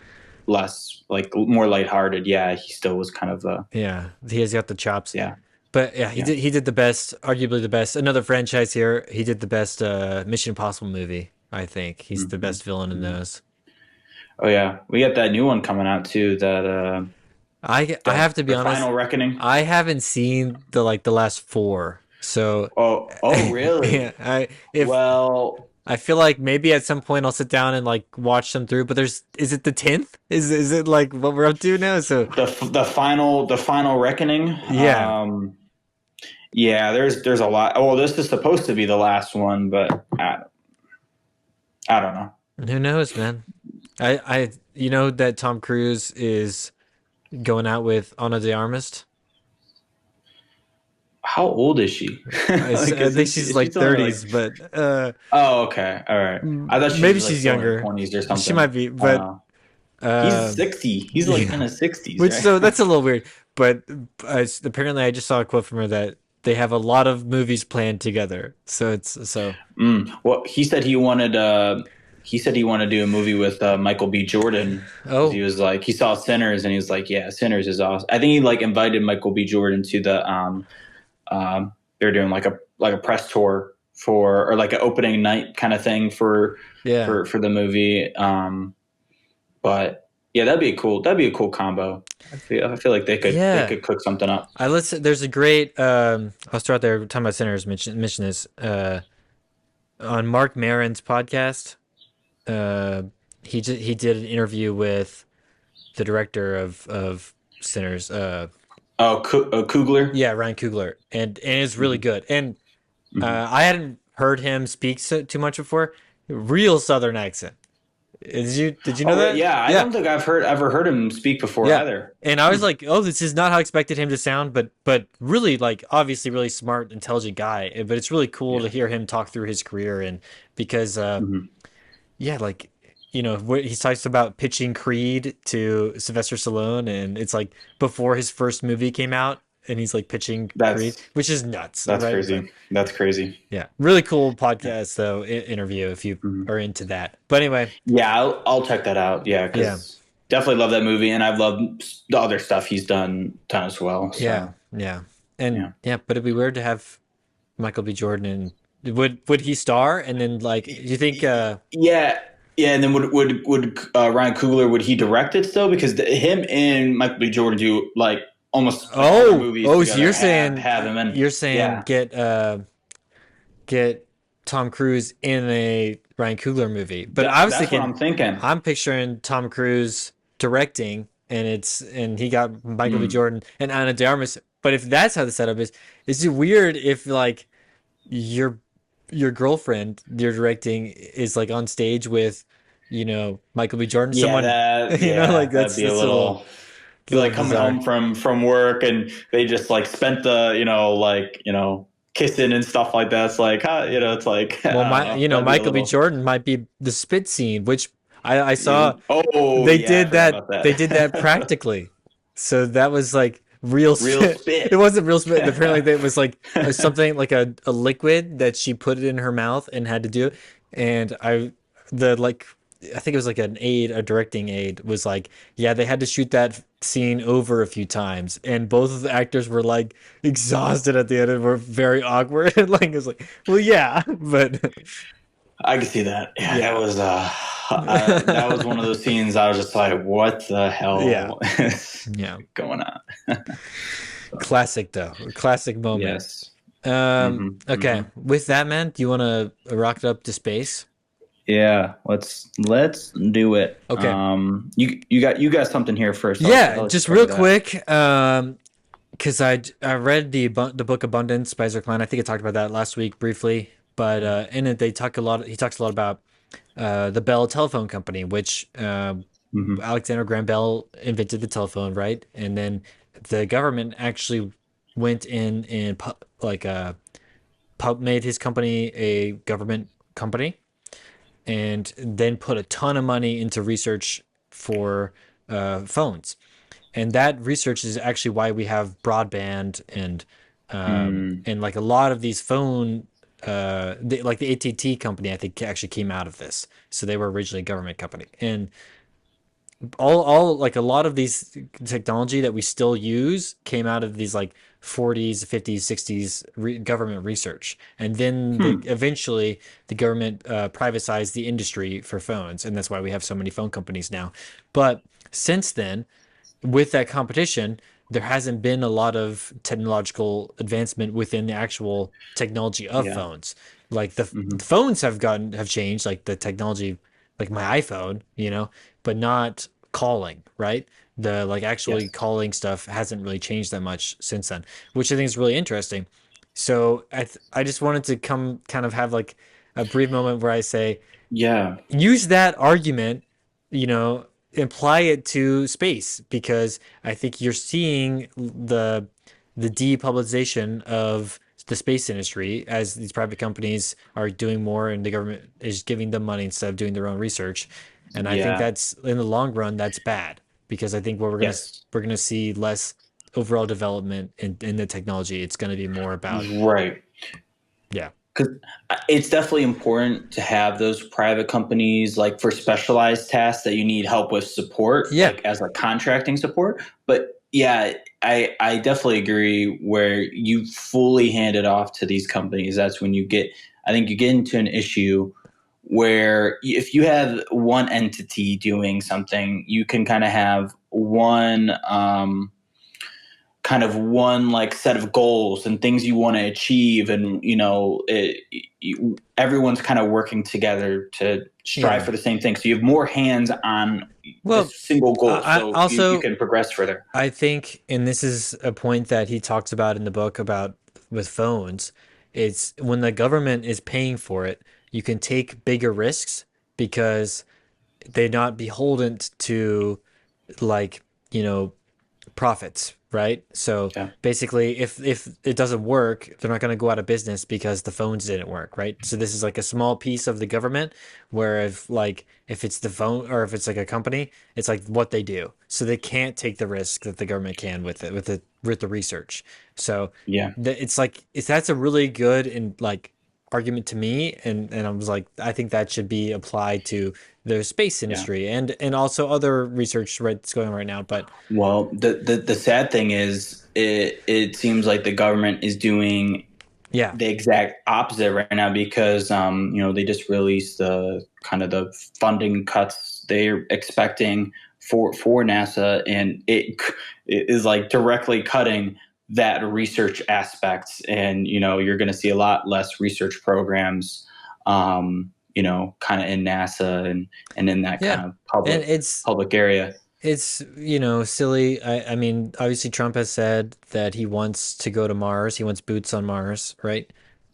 less, like more lighthearted, yeah, he still was kind of a, yeah, he has got the chops. yeah, But yeah, yeah. he did the best, arguably the best. Another franchise here. He did the best Mission Impossible movie. I think he's the Hmm. best villain in Hmm. those. Oh yeah, we got that new one coming out too. I That have to be the honest. Final Reckoning. I haven't seen the last four. So Oh, yeah, really? I if Well, I feel like maybe at some point I'll sit down and like watch them through. But there's is it the 10th? Is it like what we're up to now? So the final reckoning. yeah, Yeah, there's a lot. Well, this is supposed to be the last one, but I don't know. who knows, man? I you know that Tom Cruise is going out with Ana de Armas. How old is she? Like, I think she's is she like still in her like? 30s, but Oh, okay, all right. I thought she maybe was like she's still in her younger. 20s or She might something. be, but He's uh, 60. He's like in yeah. his 60s, Which right? so that's a little weird. But apparently, I just saw a quote from her that they have a lot of movies planned together. So it's so. Well, he said he wanted to do a movie with Michael B. Jordan because he Oh was like he saw Sinners and he was like, yeah, Sinners is awesome. I think he like invited Michael B. Jordan to the they're doing like a press tour for or like an opening night kind of thing for yeah, for the movie. But yeah, that'd be a cool combo. I feel like they yeah. could cook something up. I listen. There's a great. I'll start there. Talking about sinners. Mention this. On Mark Maron's podcast. He did an interview with the director of Sinners. Oh, Coogler. Yeah, Ryan Coogler, and it's really Hmm. good. And Hmm. I hadn't heard him speak too much before. Real Southern accent. Did you know Oh, that? yeah. I Yeah, don't think I've ever heard him speak before yeah. either. And I Hmm. was like, oh, this is not how I expected him to sound, but really like obviously really smart, intelligent guy. But it's really cool to Yeah. hear him talk through his career and because Hmm. yeah, like he talks about pitching Creed to Sylvester Stallone, and it's like before his first movie came out, and he's like pitching Creed, That's which is nuts, that's right? But crazy. That's crazy. yeah, really cool Yeah. podcast though, interview if you Mhm. are into that. But anyway, Yeah, I'll check that out. Yeah, yeah, because definitely love that movie, and I've loved the other stuff he's done as well. yeah, So yeah, and yeah, yeah, but it'd be weird to have Michael B. Jordan and would he star? And then like, do you think? yeah, yeah. And then would Ryan Coogler would he direct it still? Because him and Michael B. Jordan do like almost like all their movies So together. you're saying Have him in. you're saying Yeah, get Tom Cruise in a Ryan Coogler movie. But I was that's what thinking, I'm thinking. I'm picturing Tom Cruise directing, and he got Michael B. Mm. Jordan and Ana de Armas. But if that's how the setup is it weird if like your your girlfriend you're directing is like on stage with Michael B. Jordan, Yeah, someone like that'd be a that's a little. Be little like coming bizarre. home from work and they just like spent the kissing and stuff like that. It's like it's like I Well, don't know. That'd be a Michael B. little. Jordan might be the spit scene, which I saw Oh yeah, I forgot about they did that that. practically. So that was like real Real spit. It spit. wasn't real spit. Apparently, it was like something like a liquid that she put it in her mouth and had to do. And the like, I think it was like a directing aid was like, yeah, they had to shoot that scene over a few times, and both of the actors were like exhausted at the end and were very awkward. And like, it's like, well, yeah, but I can see that. Yeah, yeah, that was one of those scenes. I was just like, what the yeah, hell is yeah. going on? So, Classic though, classic moment. yes. Hmm. Okay. Hmm. With that, man, do you want to rocket up to space? Yeah, let's do it. Okay. You got something here first. Yeah, I'll let you just cover real that. quick. Because I read the book Abundance by Ezra Klein. I think I talked about that last week briefly, but in it they talk a lot. He talks a lot about the Bell Telephone Company, which Hmm. Alexander Graham Bell invented the telephone, right? And then the government actually went in and made his company a government company, and then put a ton of money into research for phones. And that research is actually why we have broadband Mm, and like a lot of these phone like the AT&T company I think actually came out of this. So they were originally a government company. And all like a lot of these technology that we still use came out of these like 40s, 50s, 60s government research, and then hmm. eventually the government privatized the industry for phones, and that's why we have so many phone companies now. But since then, with that competition, there hasn't been a lot of technological advancement within the actual technology of Yeah. phones. Like the Hmm. phones have changed, like the technology, like my iPhone, but not calling, right? The like actually Yes. calling stuff hasn't really changed that much since then, which I think is really interesting. So I just wanted to come kind of have like a brief moment where I say, Yeah. use that argument, apply it to space, because I think you're seeing the depublicization of the space industry as these private companies are doing more and the government is giving them money instead of doing their own research. And I think Yeah. that's in the long run that's bad, because I think what Yes. we're gonna see less overall development in the technology. It's gonna be more about Right. yeah. Because it's definitely important to have those private companies like for specialized tasks that you need help with support, Yeah. like as a contracting support. But yeah, I definitely agree where you fully hand it off to these companies. That's when I think you get into an issue where if you have one entity doing something, you can kind of have one like set of goals and things you want to achieve, and everyone's kind of working together to strive Yeah. for the same thing, so you have more hands on Well, this single goal, I so you also can progress further. I think, and this is a point that he talks about in the book about with phones, it's when the government is paying for it, you can take bigger risks because they're not beholden to like, you know, profits, right? So Yeah. basically, if it doesn't work, they're not going to go out of business because the phones didn't work, right? So this is like a small piece of the government, where if it's the phone or if it's like a company, it's like what they do. So they can't take the risk that the government can with the research. So Yeah. that's a really good and like argument to me, and I was like, I think that should be applied to the space Yeah. industry and also other research right that's going on right now. But Well, the sad thing is it seems like the government is doing yeah. the exact opposite right now, because they just released the kind of the funding cuts they're expecting for NASA, and it is like directly cutting that research aspects, and you're going to see a lot less research programs, kind of in NASA and in that Yeah. kind of And public area. it's silly. I mean, obviously Trump has said that he wants to go to Mars. He wants boots on Mars, right?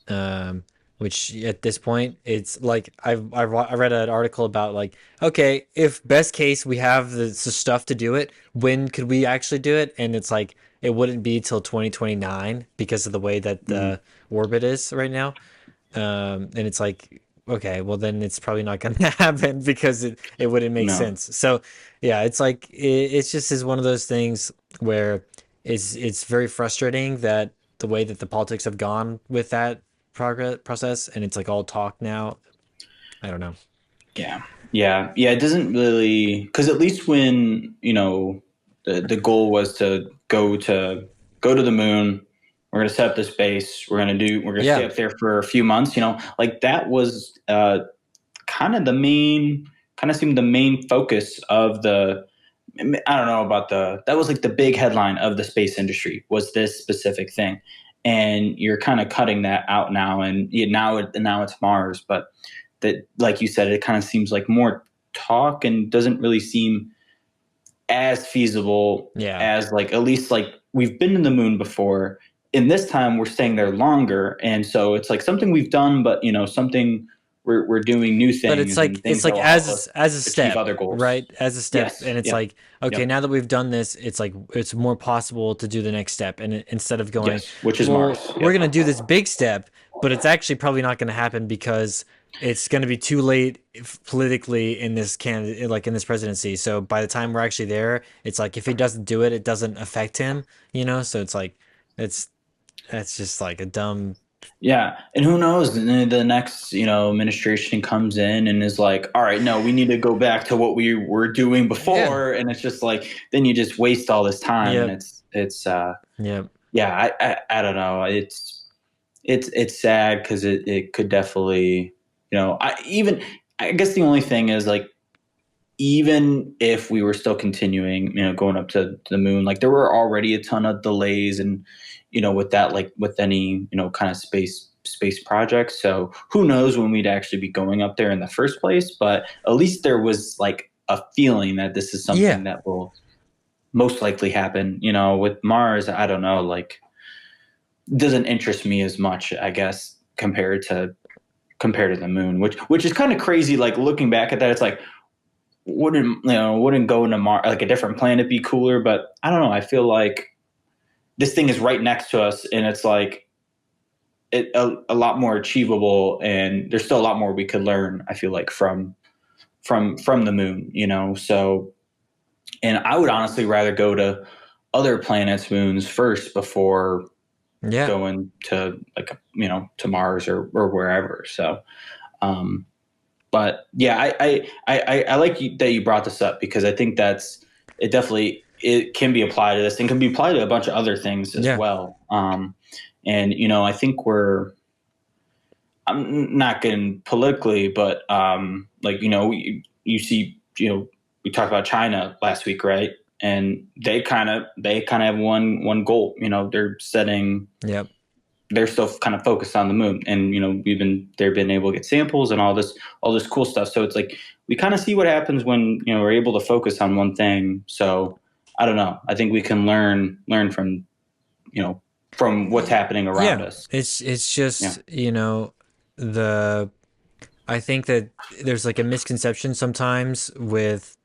Um, which at this point, it's like I read an article about like, okay, if best case we have the stuff to do it, when could we actually do it? And it's like it wouldn't be till 2029 because of the way that Mm, the orbit is right now. And it's like, okay, well then it's probably not going to happen because it wouldn't make no. sense. So yeah, it's like it's just is one of those things where it's very frustrating that the way that the politics have gone with that progress process, and it's like all talk now. I don't know. Yeah. Yeah. Yeah. It doesn't really, because at least when, the goal was to go to the moon, we're going to set up this base, we're going to stay Yeah, up there for a few months, like that was kind of seemed the main focus of I don't know about that was like the big headline of the space industry was this specific thing. And you're kind of cutting that out now. And now it's Mars. But that, like you said, it kind of seems like more talk and doesn't really seem as feasible yeah, as, like, at least like we've been to the moon before. And this time we're staying there longer. And so it's like something we've done, but something we're doing new But things and things it's that like will help us as a achieve step, other goals. right? As a step, Yes. and it's Yep. like, okay, Yep. now that we've done this, it's like it's more possible to do the next step, and instead of going, Yes. Which is Mars. well, we're Yep. gonna do this big step, but it's actually probably not gonna happen because it's gonna be too late politically in this candidate, like in this presidency. So by the time we're actually there, it's like if he doesn't do it, it doesn't affect him, you know. So it's like it's that's just like a dumb. Yeah, and who knows? The next, administration comes in and is like, "All right, no, we need to go back to what we were doing Yeah. before," and it's just like then you just waste all this time, and Yep. Yep. yeah, I don't know, it's sad because it could definitely, I guess the only thing is like even if we were still continuing, going up to the moon, like there were already a ton of delays and, with that, like with any, kind of space projects. So who knows when we'd actually be going up there in the first place, but at least there was like a feeling that this is Yeah. something that will most likely happen, with Mars. I don't know, like doesn't interest me as much, I guess, compared to the moon, which is kind of crazy. Like looking back at that, it's like, wouldn't going to Mars, like a different planet, be cooler? But I don't know. I feel like this thing is right next to us, and it's like a lot more achievable, and there's still a lot more we could learn. I feel like from the moon, So, and I would honestly rather go to other planets' moons first before Yeah. going to like to Mars or wherever. So, um, but yeah, I like that you brought this up because I think it definitely it can be applied to this and can be applied to a bunch of other things as Yeah. well. And I think I'm not getting politically, but like you see, we talked about China last week, right? And they kind of have one goal. Yep. They're still kind of focused on the moon, and they've been able to get samples and all this cool stuff. So it's like we kind of see what happens when we're able to focus on one thing. So I don't know, I think we can learn from what's happening around Yeah. us. It's Yeah. just, the I think that there's like a misconception sometimes with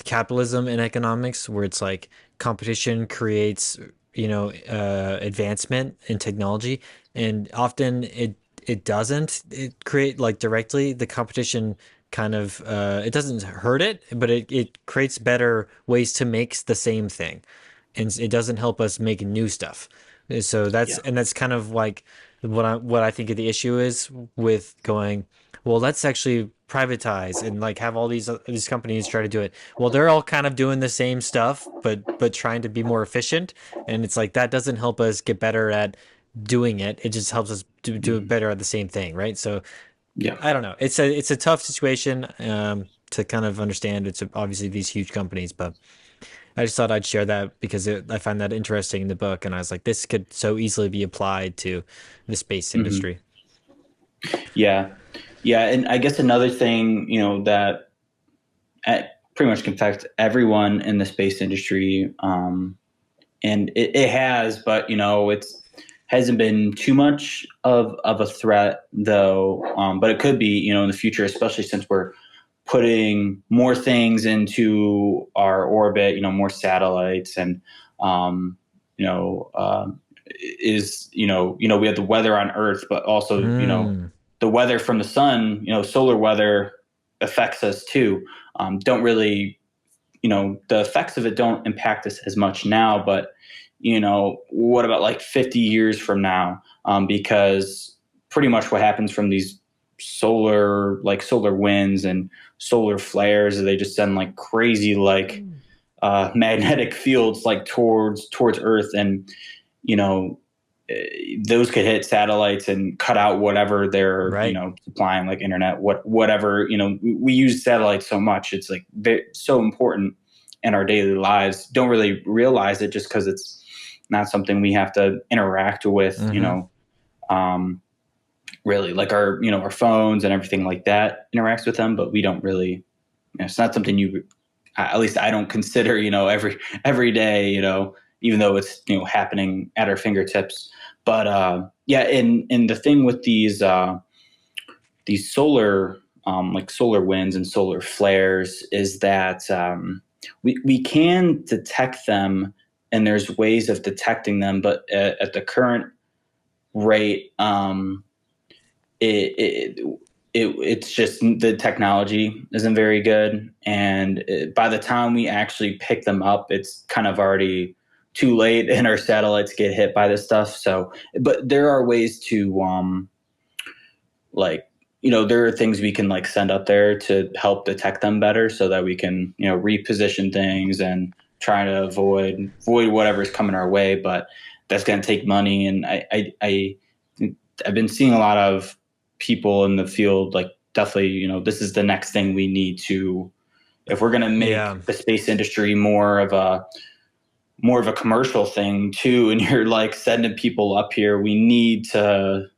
capitalism and economics where it's like competition creates advancement in technology, and often it doesn't it create like directly the competition kind of it doesn't hurt it, but it creates better ways to make the same thing, and it doesn't help us make new stuff. So Yeah. that's kind of like what I think of the issue is with going, well, let's actually privatize and like have all these companies try to do it. Well, they're all kind of doing the same stuff, but trying to be more efficient, and it's like that doesn't help us get better at doing it. It just helps us do it Mhm. better at the same thing, right? So Yeah. I don't know. It's a tough situation to kind of understand. It's obviously these huge companies, but I just thought I'd share that because I find that interesting in the book, and I was like, this could so easily be applied to the space Hmm. industry. Yeah. Yeah. And I guess another thing, that pretty much can affect everyone in the space industry. And it has, but it's hasn't been too much of a threat though. But it could be, in the future, especially since we're putting more things into our orbit, more satellites, and um, you know, we have the weather on Earth, but also Mm, the weather from the sun, solar weather affects us too. Don't really, the effects of it don't impact us as much now, but what about like 50 years from now? Because pretty much what happens from these solar winds and solar flares, they just send like crazy like magnetic fields like towards Earth, and you know those could hit satellites and cut out whatever they're right. supplying, like internet, whatever. We use satellites so much, it's like they're so important in our daily lives. Don't really realize it just because it's not something we have to interact with, Mm-hmm. um, really, like our phones and everything like that interacts with them, but we don't really, it's not something at least I don't consider, every day, even though it's, happening at our fingertips. But yeah, and the thing with these these solar like solar winds and solar flares is that we can detect them, and there's ways of detecting them, but at the current rate, it, it's just the technology isn't very good, and by the time we actually pick them up, it's kind of already too late, and our satellites get hit by this stuff. So, but there are ways to like there are things we can like send up there to help detect them better, so that we can reposition things and try to avoid whatever's coming our way. But that's going to take money, and I've been seeing a lot of people in the field like definitely this is the next thing we need to, if we're going to Yeah. make the space industry more of a commercial thing too, and you're like sending people up here, we need to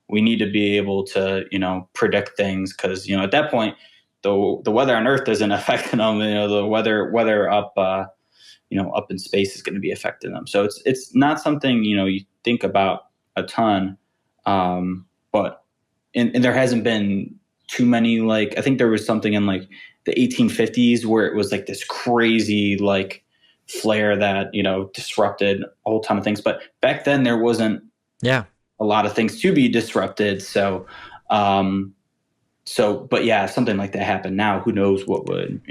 be able to predict things, because at that point the weather on Earth isn't affecting them. The weather up up in space is going to be affecting them. So it's not something you think about a ton, but and there hasn't been too many. Like I think there was something in like the 1850s where it was like this crazy like flare that disrupted a whole ton of things. But back then there wasn't Yeah. a lot of things to be disrupted. But yeah, if something like that happened now, who knows what would,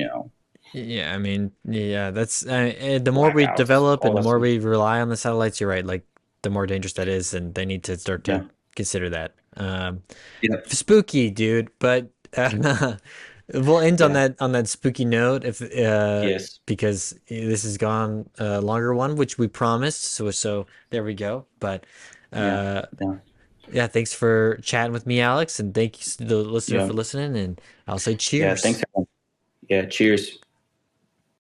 Yeah, I mean, yeah, that's the more we blackouts, develop and all the that more stuff. we rely on the satellites, you're right. Like the more dangerous that is, and they need to start to Yeah. consider that. Yep. Spooky, dude. But we'll end Yeah. on that spooky note if Yes. because this has gone a longer one, which we promised. So there we go. But Yeah. uh, Yeah. yeah, thanks for chatting with me, Alex, and thanks to the listener Yeah. for listening. And I'll say Yeah. Thanks, cheers. everyone. Yeah. Cheers.